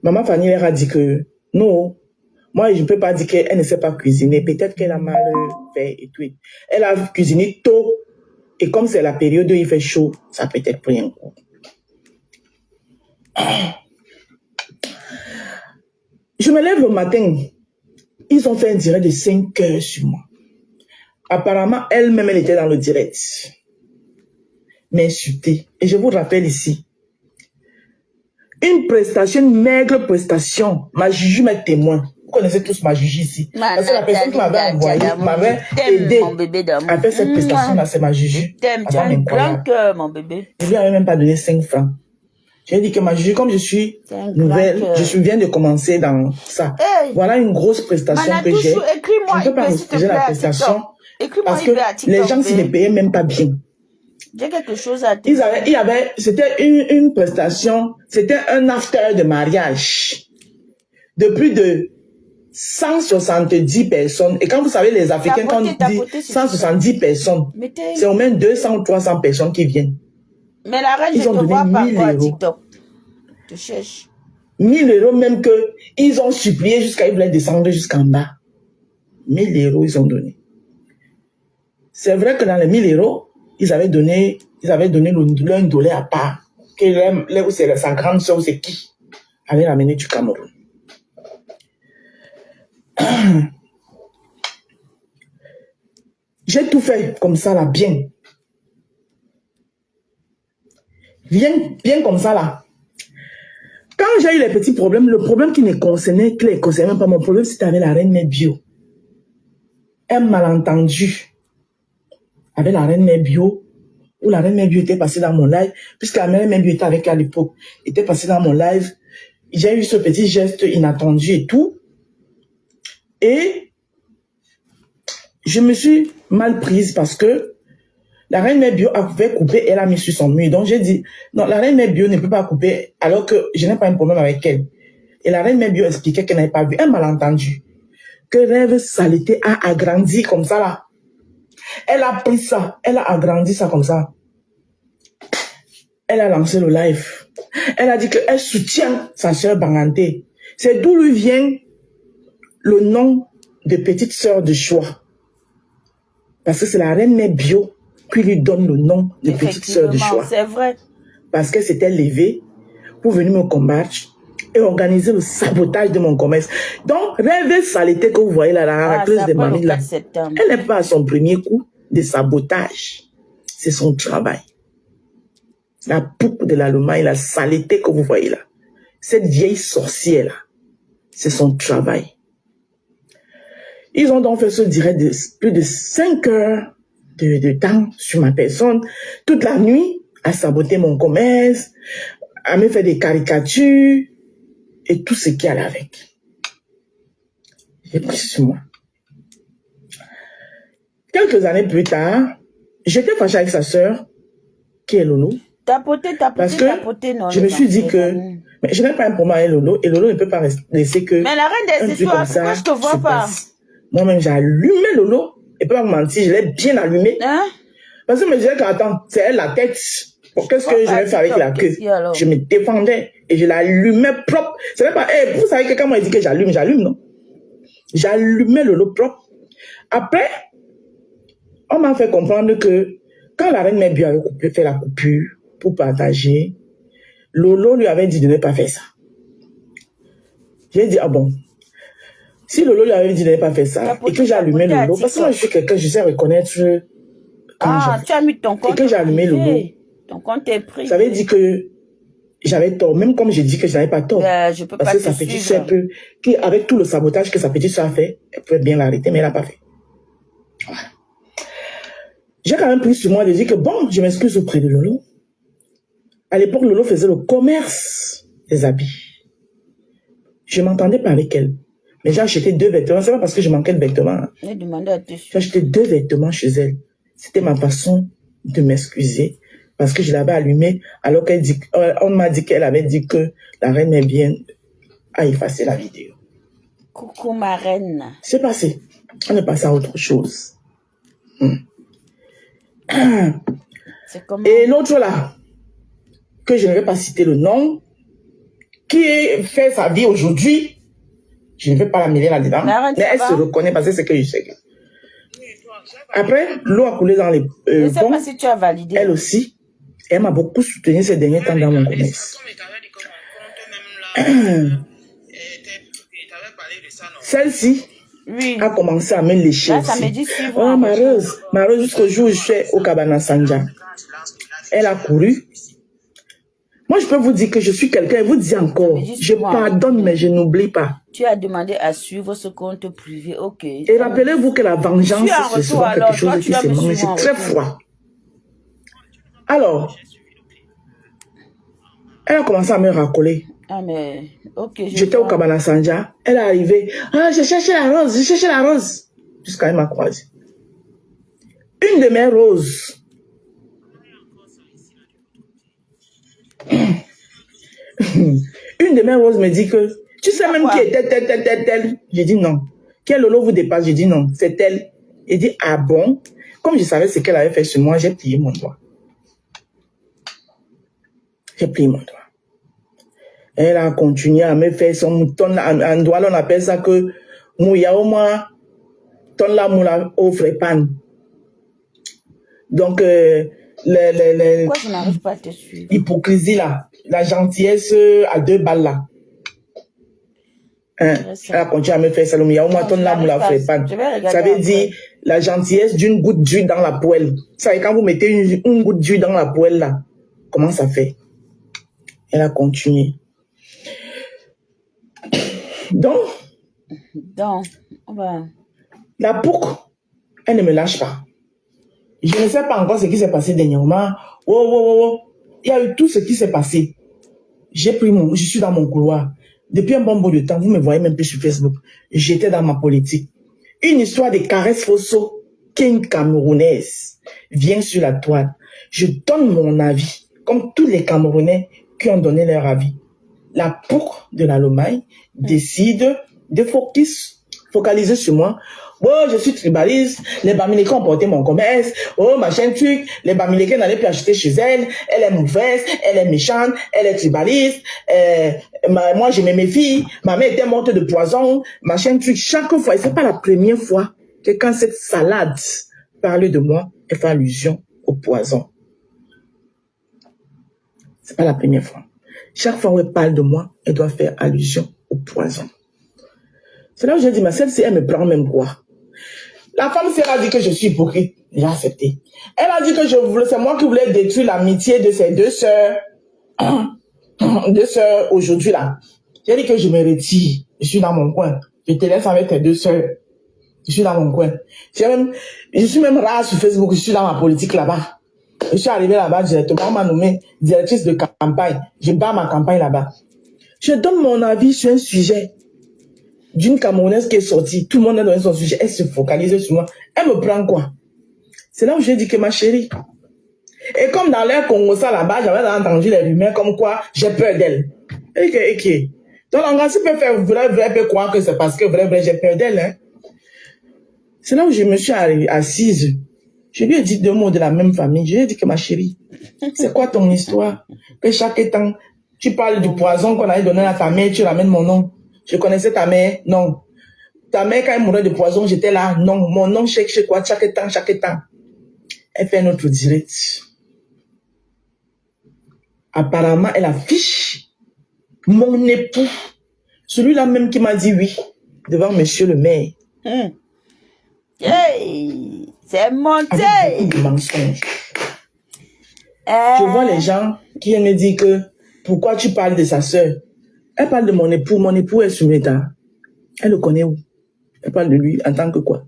Maman Fanny leur a dit que non, moi je ne peux pas dire qu'elle ne sait pas cuisiner. Peut-être qu'elle a mal fait et tout. Elle a cuisiné tôt. Et comme c'est la période où il fait chaud, ça peut être pris un coup. Je me lève le matin. Ils ont fait un direct de 5 heures sur moi. Apparemment, elle-même, elle était dans le direct. M'insulter. Et je vous rappelle ici, une prestation, une maigre prestation. Ma Juju, mes témoins. Vous connaissez tous ma Juju ici. Parce que la personne qui m'avait envoyé, m'avait aidé à faire cette prestation-là, c'est ma Juju. Tu as un grand cœur, mon bébé. Je lui avais même pas donné 5 francs. J'ai dit que ma juge, comme je suis C'est un nouvelle, grand cœur. viens de commencer dans ça. Hey, Voilà une grosse prestation que j'ai. Manatouchou, Je écris-moi ne peux pas eBay, s'il te refuser plaît, la à prestation TikTok. Écris-moi parce que eBay à les TikTok, gens s'y ne babe. payaient même pas bien. J'ai quelque chose à te Il dire. y avait, c'était une prestation, c'était un after de mariage de plus de 170 personnes. Et quand vous savez, les Africains, quand on dit Tapoter, s'il te plaît. 170 personnes, Mettez. c'est au moins 200 ou 300 personnes qui viennent. Mais la reine, je Ils ont te donné vois pas 1000 encore à euros. TikTok. Je cherche. 1000 euros même que ils ont supplié jusqu'à ils voulaient descendre jusqu'en bas. 1000 euros ils ont donné. C'est vrai que dans les 1000 euros, ils avaient donné l'un dollar à part. Que c'est sa grande soeur, c'est qui avait ramené du Cameroun. J'ai tout fait comme ça là, bien. Bien comme ça là. Quand j'ai eu les petits problèmes, le problème qui ne concernait même pas mon problème, c'était avec la reine Mère Bio. Un malentendu avec la reine Mère Bio, où la reine Mère Bio était passée dans mon live, puisque la reine Mère Bio était avec elle à l'époque, était passée dans mon live. J'ai eu ce petit geste inattendu et tout. Et je me suis mal prise parce que la reine Mère Bio avait coupé, elle a mis sur son mur. Donc j'ai dit, non, la reine Mère Bio ne peut pas couper alors que je n'ai pas un problème avec elle. Et la reine Mère Bio expliquait qu'elle n'avait pas vu un malentendu. Que Rêve Saleté a agrandi comme ça là. Elle a pris ça, elle a agrandi ça comme ça. Elle a lancé le live. Elle a dit qu'elle soutient sa sœur Banganté. C'est d'où lui vient le nom de petite sœur de choix. Parce que c'est la reine Mère Bio qui lui donne le nom de petite sœur de choix. C'est vrai. Parce qu'elle s'était levée pour venir me combattre et organiser le sabotage de mon commerce. Donc, Rêve Saleté que vous voyez là, la racleuse de Mamie là, elle n'est pas à son premier coup de sabotage. C'est son travail. La poupe de l'Allemagne, la saleté que vous voyez là, cette vieille sorcière là, c'est son travail. Ils ont donc fait ce direct de plus de 5 heures de temps sur ma personne, toute la nuit, à saboter mon commerce, à me faire des caricatures, et tout ce qui allait avec. J'ai pris sur moi. Quelques années plus tard, j'étais fâchée avec sa sœur, qui est Lolo. Parce que je me suis dit que mais je n'ai pas un problème avec Lolo, et Lolo ne peut pas laisser que mais la reine des histoires, pourquoi je te vois pas? Moi-même, j'ai allumé Lolo, et pas vous mentir, je l'ai bien allumé. Hein? Parce que je me disais qu'attends, c'est elle la tête. Qu'est-ce que je vais faire avec la queue? Je me défendais et je l'allumais propre. C'est même pas, hey, vous savez que quand moi je dis que j'allume, non? J'allumais Lolo propre. Après, on m'a fait comprendre que quand la reine Mère Bio avait fait la coupure pour partager, Lolo lui avait dit de ne pas faire ça. J'ai dit, ah bon? Si Lolo lui avait dit de ne pas faire ça, et que j'allumais Lolo, parce que moi je suis quelqu'un, je sais reconnaître quand tu as mis ton compte. et que j'allumais Lolo. Ton compte est pris. Ça veut dire que j'avais tort, même comme j'ai dit que je n'avais pas tort. Je peux parce pas que sa petite soeur peut, avec tout le sabotage que sa petite soeur a fait, elle pouvait bien l'arrêter, mais elle n'a pas fait. Voilà. J'ai quand même pris sur moi de dire que bon, je m'excuse auprès de Lolo. À l'époque, Lolo faisait le commerce des habits. Je m'entendais pas avec elle. Mais j'ai acheté 2 vêtements. C'est pas parce que je manquais de vêtements. J'ai acheté 2 vêtements chez elle. C'était ma façon de m'excuser. Parce que je l'avais allumé, alors qu'elle dit, on m'a dit qu'elle avait dit que la reine est bien à effacer la vidéo. Coucou ma reine. C'est passé. On est passé à autre chose. Et l'autre là, que je ne vais pas citer le nom, qui fait sa vie aujourd'hui, je ne vais pas la mêler là-dedans, mais elle se reconnaît parce que c'est que je sais. Après, l'eau a coulé dans les ponts. Pas si tu as validé. Elle aussi. Elle m'a beaucoup soutenu ces derniers temps dans mon commerce. Celle-ci a commencé à me lécher là, aussi. Ça me dit suivre. Oh, ma rose, jusqu'au jour où je suis au Cabana Sanja. Elle a couru. Moi, je peux vous dire que je suis quelqu'un, vous dites encore, je pardonne, mais je n'oublie pas. Tu as demandé à suivre ce compte privé, ok. Et rappelez-vous que la vengeance, c'est souvent quelque chose qui se mange, c'est très froid. Alors, Elle a commencé à me racoler. Ah, mais, ok. J'étais au Kabana Sanja. Elle est arrivée. Ah, je cherchais la rose, je cherchais la rose. Jusqu'à elle m'a croisée. Une de mes roses. Une de mes roses me dit que, tu sais même qui était telle. J'ai dit non. Quel lolo vous dépasse? J'ai dit non, c'est elle. Il dit, ah bon? Comme je savais ce qu'elle avait fait sur moi, j'ai plié mon doigt. J'ai plié mon doigt. Elle a continué à me faire son ton en doigt, on appelle ça que mouya au moins ton la moula offre pan. Donc Pourquoi je n'arrive pas à te suivre? L'hypocrisie là, la gentillesse à 2 balles là. Hein? Elle a continué à me faire ça, le mouya au moins ton la moula offre pan. Ça veut dire la gentillesse d'une goutte d'huile dans la poêle. Ça veut dire quand vous mettez une goutte d'huile dans la poêle là, comment ça fait? Elle a continué. Donc, la pouque, elle ne me lâche pas. Je ne sais pas encore ce qui s'est passé dernièrement. Il y a eu tout ce qui s'est passé. Je suis dans mon couloir. Depuis un bon bout de temps, vous me voyez même plus sur Facebook. J'étais dans ma politique. Une histoire de Caresse Fosso, qu'une Camerounaise, vient sur la toile. Je donne mon avis, comme tous les Camerounais qui ont donné leur avis. La pouque de la Lomagne décide de focaliser sur moi. Oh, je suis tribaliste, les Bamileke ont porté mon commerce, oh, machin truc, les Bamileke n'allaient plus acheter chez elle est mauvaise, elle est méchante, elle est tribaliste, moi je me méfie, ma mère était morte de poison, machin truc, chaque fois, et c'est pas la première fois que quand cette salade parle de moi, elle fait allusion au poison. C'est pas la première fois. Chaque fois où elle parle de moi, elle doit faire allusion au poison. C'est là où j'ai dit, mais celle-ci, elle me prend même quoi? La femme, si elle a dit que je suis hypocrite, j'ai accepté. Elle a dit que c'est moi qui voulais détruire l'amitié de ces 2 sœurs. 2 sœurs aujourd'hui là. J'ai dit que je me retire. Je suis dans mon coin. Je te laisse avec tes 2 sœurs. Je suis dans mon coin. Je suis même rare sur Facebook. Je suis dans ma politique là-bas. Je suis arrivé là-bas directement. On m'a nommé directrice de campagne. Je bats ma campagne là-bas. Je donne mon avis sur un sujet d'une Camerounaise qui est sortie. Tout le monde a donné son sujet. Elle se focalise sur moi. Elle me prend quoi? C'est là où j'ai dit que ma chérie. Et comme dans l'air Congo, ça là-bas, j'avais entendu les rumeurs comme quoi j'ai peur d'elle. Et donc, l'anglaise peut faire vrai, peut croire que c'est parce que vrai, j'ai peur d'elle. Hein. C'est là où je me suis assise. Je lui ai dit 2 mots de la même famille. Je lui ai dit que ma chérie, c'est quoi ton histoire? Que chaque temps, tu parles du poison qu'on avait donné à ta mère, tu ramènes mon nom. Je connaissais ta mère? Non. Ta mère, quand elle mourait de poison, j'étais là? Non. Mon nom, chaque quoi? Chaque temps. Elle fait notre direct. Apparemment, elle affiche mon époux. Celui-là même qui m'a dit oui, devant monsieur le maire. Hey, c'est monté. Avec beaucoup de mensonges. Je vois les gens qui me disent que pourquoi tu parles de sa sœur? Elle parle de mon époux. Mon époux est sur Meta. Elle le connaît où? Elle parle de lui en tant que quoi?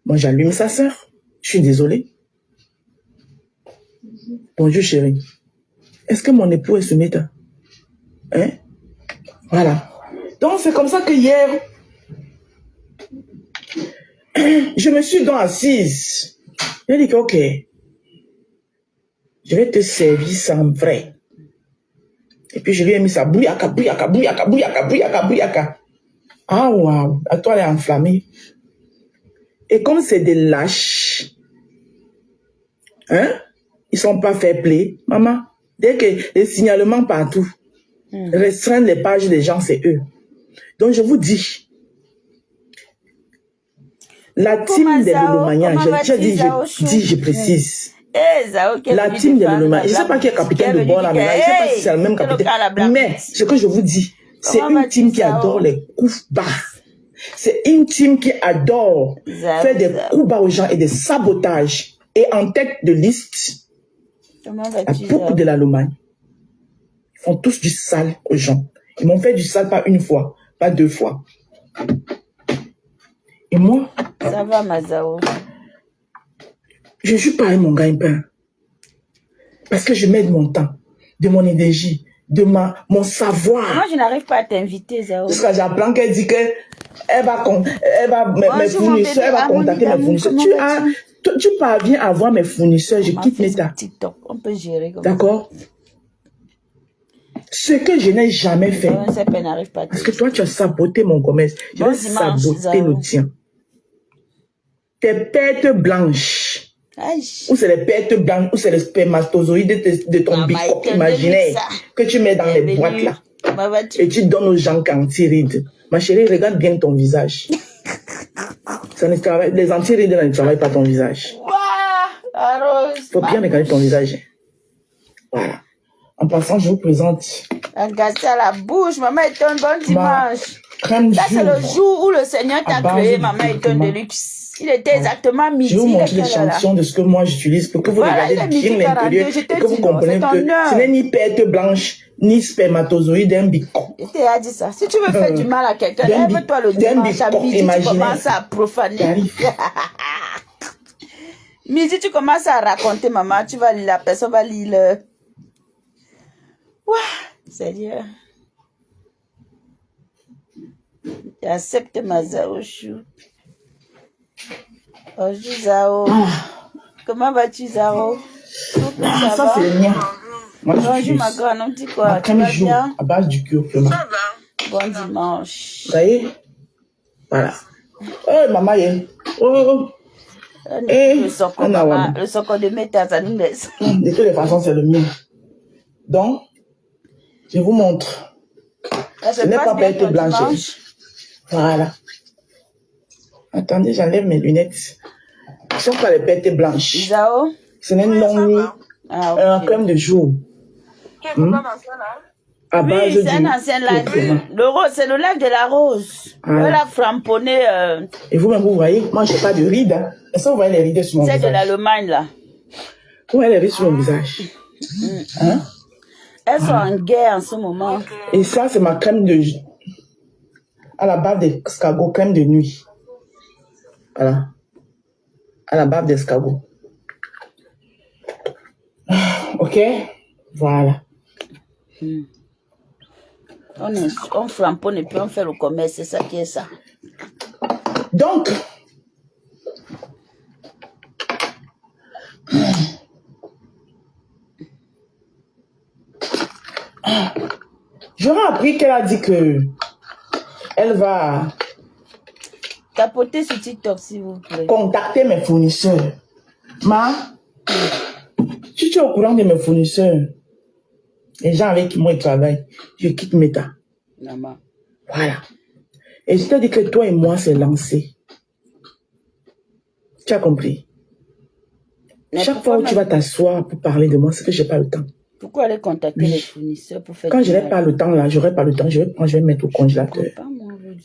Moi, j'allume sa sœur. Je suis désolée. Bonjour, chérie. Est-ce que mon époux est sur Meta? Hein? Voilà. Donc, c'est comme ça que hier, je me suis donc assise. J'ai dit que, ok, je vais te servir sans vrai. Et puis, je lui ai mis ça, bouyaka. Ah, waouh, la toile est enflammée. Et comme c'est des lâches, hein, ils sont pas fair play, maman. Dès que les signalements partout, restreindre les pages des gens, c'est eux. Donc, je vous dis, la team des Lolomania, je précise. La team des Lolomania, je ne sais pas qui est capitaine de bord là, mais je ne sais pas si c'est le même capitaine. Mais ce que je vous dis, c'est une team qui adore les coups bas. C'est une team qui adore faire des coups bas aux gens et des sabotages. Et en tête de liste, la poupe de la Lomagne. Ils font tous du sale aux gens. Ils m'ont fait du sale pas 1 fois, pas 2 fois. Et moi, ça va, Mazao. Je ne suis pas mon gagne-pain. Parce que je mets de mon temps, de mon énergie. de mon savoir. Moi, je n'arrive pas à t'inviter, Zao. Jusqu'à j'apprends qu'elle dit que mes fournisseurs, elle va contacter mes fournisseurs. Tu parviens à voir mes fournisseurs, je quitte Meta. TikTok, on peut gérer comme d'accord? Ce que je n'ai jamais fait. Parce que toi, tu as saboté mon commerce. Je vais saboter le tien. Tes pertes blanches. Ou c'est les pertes blanches, ou c'est les spermatozoïdes de ton bicoque imaginaire que tu mets dans les boîtes là. Et tu donnes aux gens qu'anti-rides. Ma chérie, regarde bien ton visage. Ça ne travaille, les anti-rides ne travaillent pas ton visage. Il faut bien regarder ton visage. Voilà. En passant, je vous présente. Un gâteau à la bouche, maman est un bon dimanche. Ça, c'est le jour où le Seigneur t'a créé, maman est un de luxe. Il était exactement midi. Je vais vous montrer l'échantillon de ce que moi j'utilise pour que vous regardiez bien l'intérieur et que vous compreniez que ce n'est ni perte blanche, ni spermatozoïde d'un bicoque. Je t'ai dit ça. Si tu veux faire du mal à quelqu'un, lève-toi le dimanche à midi, tu commences à profaner. Midi, tu commences à raconter, maman, la personne va lire le... Ouah, Seigneur. J'accepte ma Zao chou. Bonjour Zao. Comment vas-tu Zao? Ça c'est le mien. Bonjour ma grande, on dit quoi? Tu vas bien? À base du curcuma. Ça va. Bon dimanche. Ça y est? Voilà. Oh maman, oh. Le soco de Meta, ça nous laisse. De toutes les façons, c'est le mien. Donc, je vous montre. Ce n'est pas perte blanche. Voilà. Attendez, j'enlève mes lunettes. Ce ne sont pas les pertes blanches. Zao? Ce n'est non ni un crème de jour. À base oui, c'est un ancien live. Le rose, c'est le live de la rose. Elle a framponné. Et vous-même, vous voyez, moi, je n'ai pas de rides. Hein. Est-ce que vous voyez les rides sur mon visage? C'est de l'Allemagne, là. Vous voyez les rides sur mon visage? Hein? Elles sont en guerre en ce moment. Et ça, c'est ma crème de... à la base d'escargot, crème de nuit. Voilà. À la base d'escargot. Ok? Voilà. On framponne et puis on fait le commerce, c'est ça qui est ça. Donc, j'aurais appris qu'elle a dit que elle va tapoter sur TikTok, s'il vous plaît. Contacter mes fournisseurs. Si tu es au courant de mes fournisseurs, les gens avec qui moi ils travaillent, je quitte Meta. Maman. Voilà. Et je te dis que toi et moi, c'est lancé. Tu as compris? Chaque fois où tu vas t'asseoir pour parler de moi, c'est que je n'ai pas le temps. Pourquoi aller contacter les fournisseurs pour faire... Quand je n'ai pas le temps, là, j'aurai pas le temps, je vais mettre au congélateur.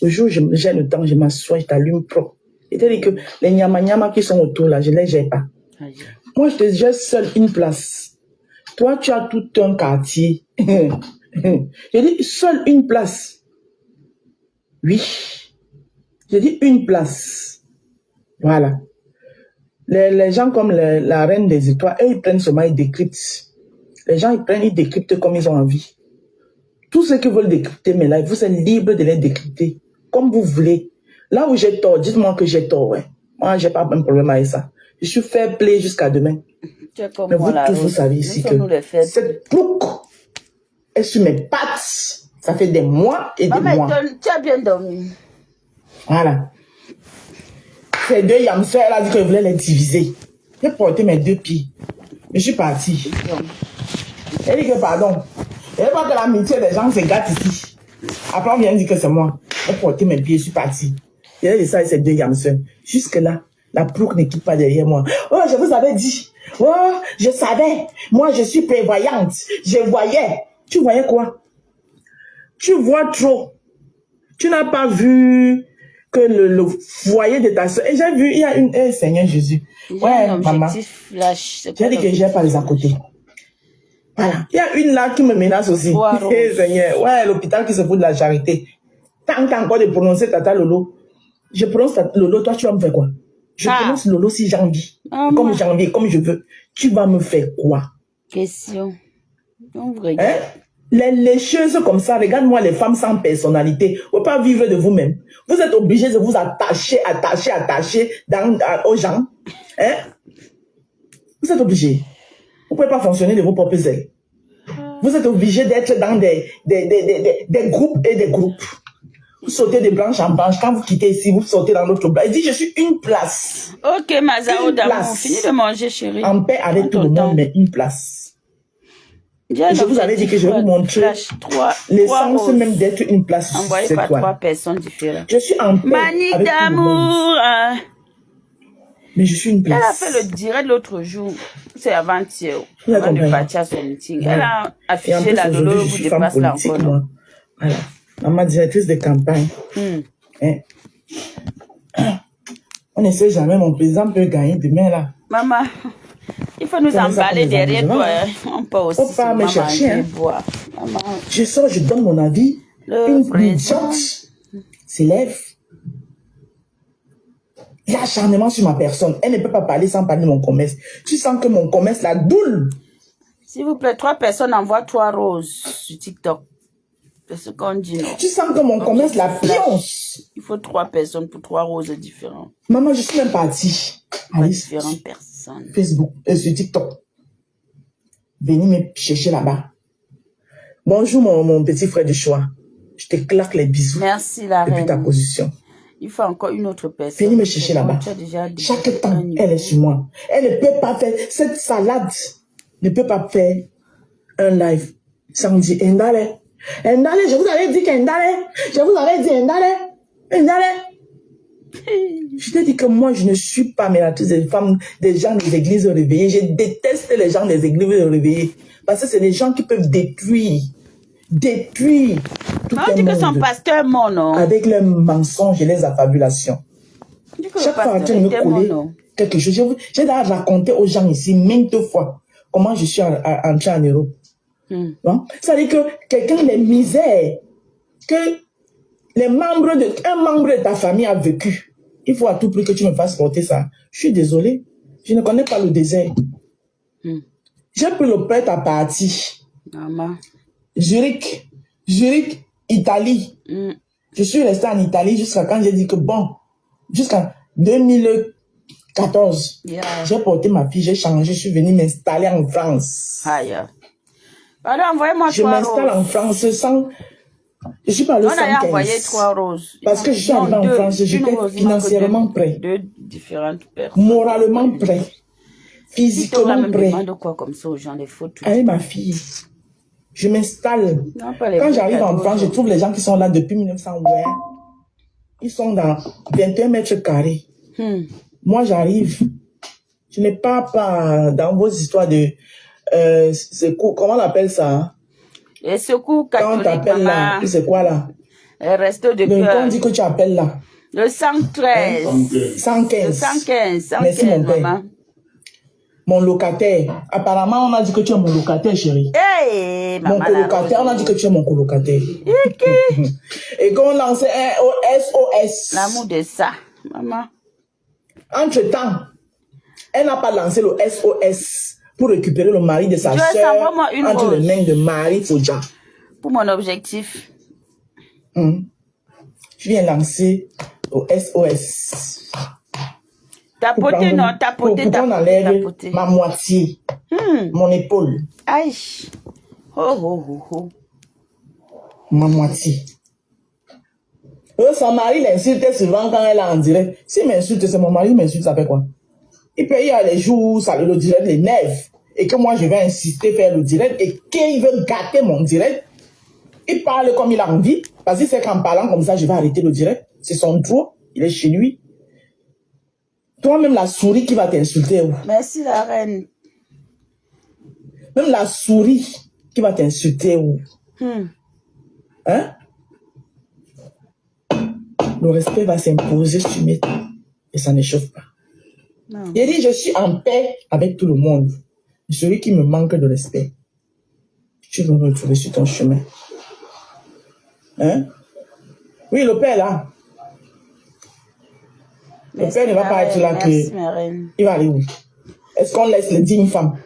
Le jour où j'ai le temps, je m'assois, je t'allume propre. C'est-à-dire que les nyama qui sont autour, là, je ne les gère pas. Moi, je te gère seule une place. Toi, tu as tout un quartier. Je dis seule une place. Oui. Je dis une place. Voilà. Les gens comme la reine des étoiles, eux, ils prennent seulement, ils décryptent. Les gens, ils prennent, ils décryptent comme ils ont envie. Tous ceux qui veulent décrypter mes lives, vous êtes libres de les décrypter. Comme vous voulez. Là où j'ai tort, dites-moi que j'ai tort, ouais. Moi, j'ai pas un problème avec ça. Je suis fair play jusqu'à demain. Mais vous tous, vous savez ici que cette boucle est sur mes pattes. Ça fait des mois et des mois. Tu as bien dormi. Voilà. Ces deux yamseurs, elle a dit qu'elle voulait les diviser. J'ai porté mes deux pieds. Je suis parti. Elle dit que pardon. Elle veut pas que l'amitié des gens se gâte ici. Après, on vient dire que c'est moi. J'ai porté mes pieds, je suis parti. J'ai dit ça et ces deux yamseurs. Jusque-là, la plouque ne quitte pas derrière moi. Oh, je vous avais dit. Oh, je savais. Moi, je suis prévoyante. Je voyais. Tu voyais quoi? Tu vois trop. Tu n'as pas vu que le foyer de ta soeur. Et j'ai vu, il y a une... Eh, Seigneur Jésus. Ouais, maman. J'ai dit que j'ai pas les à côté. Voilà. Il y a une là qui me menace aussi. Eh, Seigneur. Ouais, l'hôpital qui se fout de la charité. Tant encore de prononcer Tata Lolo. Je prononce Tata Lolo, toi, tu vas me faire quoi? Je prononce Lolo si j'ai envie. Comme je veux. Tu vas me faire quoi? Question. Hein? Les lécheuses comme ça, regarde-moi les femmes sans personnalité. Vous ne pouvez pas vivre de vous-même. Vous êtes obligés de vous attacher aux gens. Hein? Vous êtes obligés. Vous ne pouvez pas fonctionner de vos propres ailes. Vous êtes obligés d'être dans des groupes et des groupes. Vous sautez de branche en branche. Quand vous quittez ici, vous sautez dans l'autre branche. Il dit, je suis une place. Ok, Mazao d'amour, fini de manger, chérie. En paix avec tout le monde, mais une place. Je vous avais dit que je vais vous montrer l'essence même d'être une place. Envoyé par 3 personnes différentes. Je suis en paix Mani avec tout le monde. d'amour. Mais je suis une place. Elle a fait le direct l'autre jour. C'est avant-hier. Avant de partir à son meeting. Elle a affiché la Lolo vous dépasse là encore. Non? Voilà. Maman directrice de campagne. Hein? On ne sait jamais, mon président peut gagner demain là. Maman. Il faut nous emballer derrière toi. On peut aussi pas me chercher. Hein. Boire. Je sors, je donne mon avis. Une idiote s'élève. Il y a acharnement sur ma personne. Elle ne peut pas parler sans parler de mon commerce. Tu sens que mon commerce la doule. S'il vous plaît, 3 personnes envoient 3 roses sur TikTok. C'est ce qu'on dit, non? Tu sens que mon commerce la pionce. Il faut 3 personnes pour 3 roses différentes. Maman, je suis même partie. Différentes personnes. Facebook, sur TikTok. Venez me chercher là-bas. Bonjour mon petit frère de choix. Je te claque les bisous. Merci la reine. Depuis ta position. Il faut encore une autre personne. Venez me chercher là-bas. Chaque temps, elle est sur moi. Elle ne peut pas faire, cette salade ne peut pas faire un live sans dire Ndale. Ndale, je vous avais dit qu'Ndale. Je vous avais dit Ndale. Ndale. Je t'ai dit que moi, je ne suis pas mélatrice des femmes, des gens des églises réveillées. Je déteste les gens des églises réveillées. Parce que c'est des gens qui peuvent détruire tout on dit que son pasteur est mort, non? Avec leurs mensonges et les affabulations. Chaque fois que tu me collais quelque chose, j'ai déjà raconté aux gens ici maintes fois comment je suis entré en Europe. Bon? Ça veut dire que quelqu'un les misères que un membre de ta famille a vécu. Il faut à tout prix que tu me fasses porter ça. Je suis désolée. Je ne connais pas le désert. J'ai pris le prêt à partir. Maman. Zurich, Italie. Je suis restée en Italie jusqu'à quand j'ai dit que bon, jusqu'en 2014. Yeah. J'ai porté ma fille, j'ai changé, je suis venue m'installer en France. Aïe. Pardon, envoyez-moi 3 roses. Je m'installe en France sans... Je suis pas le 115. On a envoyé 3 roses. Parce que je suis arrivée en France, j'étais financièrement prêt. 2 différentes personnes. Moralement prêt. Physiquement prêt. De quoi comme ça aux gens, les photos. Avec ma fille. Je m'installe. Quand j'arrive en France, je trouve les gens qui sont là depuis 1900. Ouais. Ils sont dans 21 mètres carrés. Moi, j'arrive. Je n'ai pas dans vos histoires de... comment on appelle ça? Les secours catholiques, quand on t'appelle là, c'est quoi là? Le resto de cœur. Quand on dit que tu appelles là? Le 113. 115. Le 115. Merci mon père. Mon locataire. Apparemment, on a dit que tu es mon locataire, chérie. Hey, mon colocataire, on a dit que tu es mon colocataire. Et quand on lançait un SOS. L'amour de ça, maman. Entre-temps, elle n'a pas lancé le SOS pour récupérer le mari de sa soeur entre les mains de Marie Fodja. Pour mon objectif. Je viens lancer le SOS. Tapoter, non, tapoter, pour qu'on enlève ma moitié, mon épaule. Aïe. Oh. Ma moitié. Son mari l'insulte souvent quand elle est en direct. S'il m'insulte, c'est mon mari m'insulte, ça fait quoi? Il peut y avoir les jours où ça le direct l'énerve et que moi je vais insister faire le direct et qu'il veut gâter mon direct. Il parle comme il a envie parce qu'il sait qu'en parlant comme ça, je vais arrêter le direct. C'est son droit, il est chez lui. Toi-même, la souris qui va t'insulter. Merci, la reine. Même la souris qui va t'insulter. Hein? Le respect va s'imposer sur mes... Et ça ne chauffe pas. Il dit, je suis en paix avec tout le monde. Celui qui me manque de respect, tu vas me retrouver sur ton chemin. Hein? Oui, le père là. Le père ne va pas être là que... Il va aller où? Est-ce qu'on laisse les dignes femmes?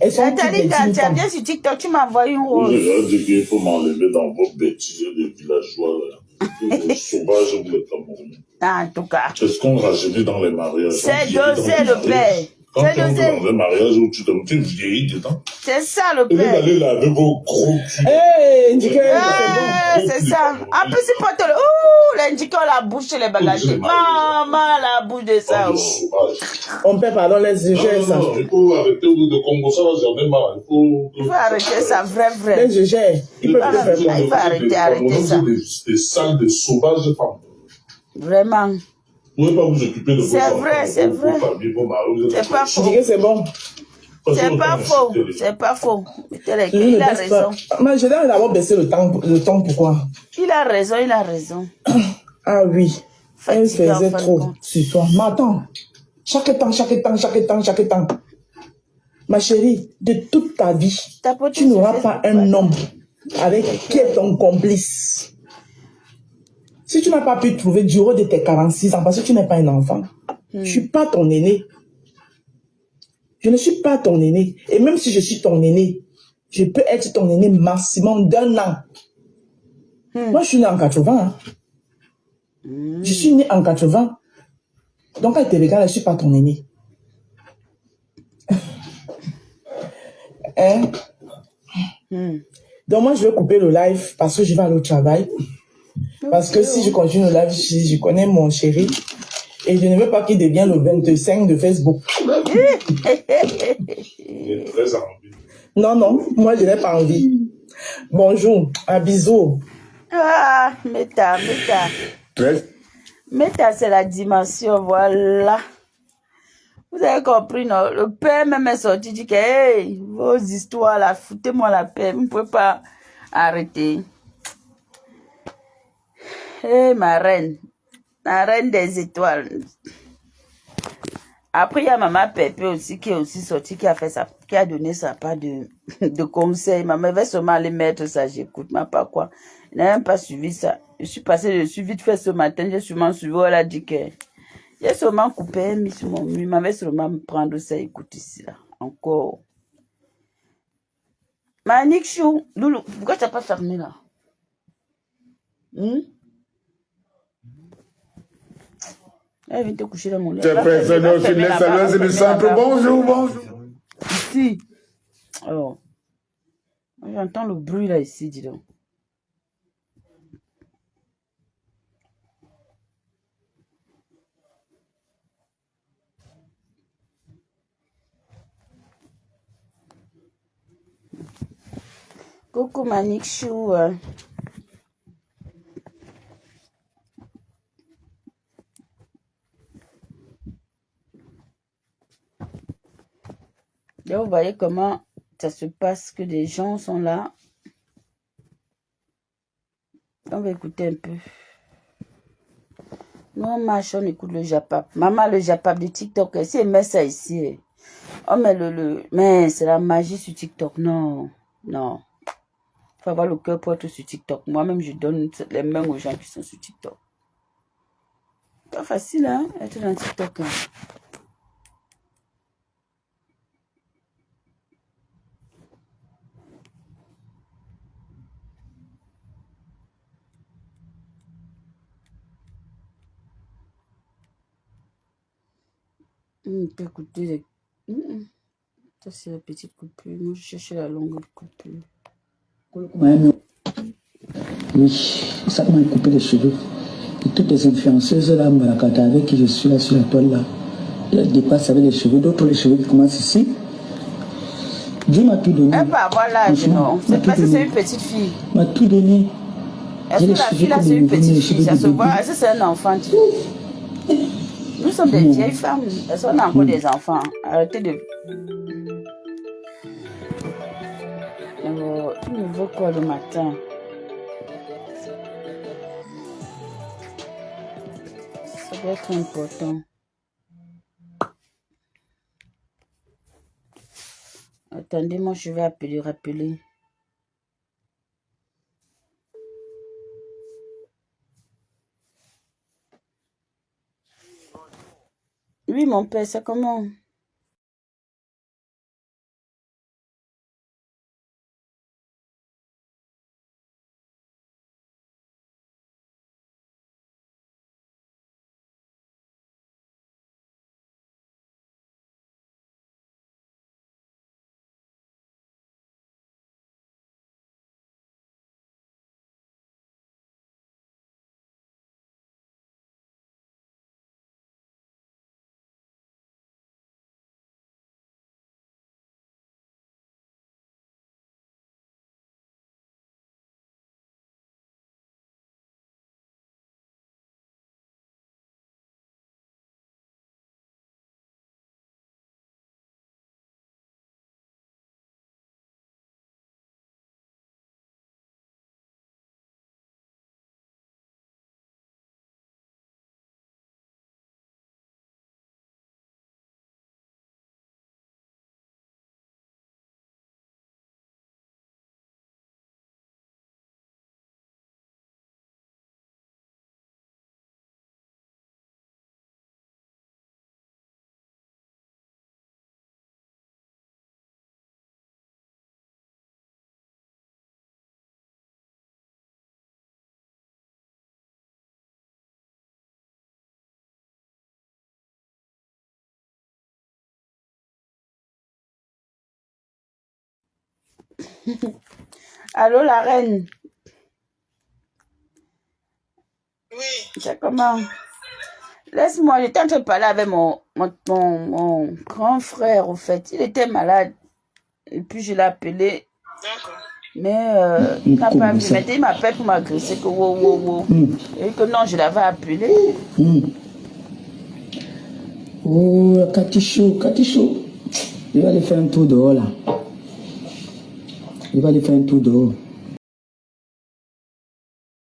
Elles sont toutes des Nathalie, quand tu as femmes. bien sur TikTok, tu m'as envoyé une Vous rose. avez dit qu'il faut m'enlever dans vos bêtises de villageois, là. Vos sauvages, vous les Camerounais. En tout cas. C'est ce qu'on rajeunit dans les mariages. C'est On vieillit dans dosé les le mariages. père. Quand C'est tu entres dosé. dans un mariage où tu vieillis dedans, C'est ça le au lieu père. d'aller laver vos gros culs, Hey, Ndiké, C'est ça. En plus, c'est pas tout le... Ouh, l'indiqué, la bouche, les bagages. Maman, la bouche de ça. de Oh. sauvage. on perd pardon les sujets, ça. Non, il faut arrêter au bout de Congo, ça va jamais mal. Il faut arrêter ça, vrai. Les sujets, ils peuvent Ah, plus faire il faut arrêter ça. Des salles de sauvages femmes. Vraiment. Vous ne pouvez pas vous occuper de vos C'est enfants, vrai, c'est vos vrai. familles, vos maris. Vous êtes C'est pas faux. Ndiké, c'est bon. C'est pas faux. C'est pas faux. Je Il ne a baisse pas. raison. Mais je dois d'abord baisser le temps, pourquoi? Il a raison, il a raison. Ah oui, elle Fatigué, en faisait fin de trop compte. sur toi. Mais attends, chaque temps. Ma chérie, de toute ta vie, Ta pote, tu n'auras fais- pas un homme avec qui est ton complice. Si tu n'as pas pu trouver du haut de tes 46 ans, parce que tu n'es pas un enfant, je ne suis pas ton aîné. Je ne suis pas ton aîné. Et même si je suis ton aîné, je peux être ton aîné maximum d'1 an. Moi, je suis né en 80. Hein. Je suis né en 80. Donc, quand tu te regardes, je ne suis pas ton aîné. Hein? Donc, moi, je vais couper le live parce que je vais aller au travail. Parce que si je continue le live, je connais mon chéri. Et je ne veux pas qu'il devienne le 25 de Facebook. Il est très envie. Non, moi, je n'ai pas envie. Bonjour, à bisous. Ah, Meta. Meta, c'est la dimension, voilà. Vous avez compris, non? Le père même est sorti, dit que, hey, vos histoires là, foutez-moi la paix, vous ne pouvez pas arrêter. Hey, ma reine des étoiles. Après, il y a Maman Pépé aussi qui est aussi sortie, qui a donné sa part de conseils. Maman va seulement aller mettre ça, j'écoute, mais pas quoi. Il n'a même pas suivi ça. Je suis vite fait ce matin, j'ai sûrement suivi, elle a dit que j'ai sûrement coupé, mis sur mon mur, maman va sûrement me prendre ça, écoute ici, là, encore. Manik Chou, Loulou, pourquoi tu n'as pas fermé là? Elle vient te coucher dans mon lit. C'est personnel, je laisse saluer le centre. Bonjour. Ici. Alors, j'entends le bruit là ici, dis donc. Coucou Manik Chou. Là, vous voyez comment ça se passe, que des gens sont là. On va écouter un peu. Nous, on marche, on écoute le Japap. Maman, le Japap de TikTok, si elle met ça ici, oh, mais mais c'est la magie sur TikTok. Non. Faut avoir le cœur pour être sur TikTok. Moi-même, je donne les mains aux gens qui sont sur TikTok. Pas facile, hein, être dans TikTok. Hein. On peut écouter les... Ça, c'est la petite coupure. Moi, je cherche la longue coupure. Oui, ça m'a coupé les cheveux. Et toutes les influenceuses là, Mbarakata, avec qui je suis là sur la toile là, elles dépassent avec les cheveux, d'autres les cheveux qui commencent ici. Dieu m'a tout donné. Elle peut avoir l'âge, non? C'est parce que c'est une petite fille. M'a tout donné. Est-ce que la fille là, c'est une petite fille? Ça se voit. Est-ce que c'est un enfant? Nous sommes des vieilles femmes. Elles sont encore des enfants. Arrêtez de... Tu me veux quoi le matin? Ça doit être important. Attendez, moi je vais rappeler. Oui, mon père, c'est comment? Allô, la reine? Oui. C'est comment? Laisse-moi, j'étais en train de parler avec mon grand frère, au fait. Il était malade. Et puis, je l'ai appelé. D'accord. Mais il n'a pas vu. Maintenant, il m'appelle pour m'agresser que wow. Et que non, je l'avais appelé. Oh, Katichou. Il va aller faire un tour dehors, là. Il va aller faire un tour dehors.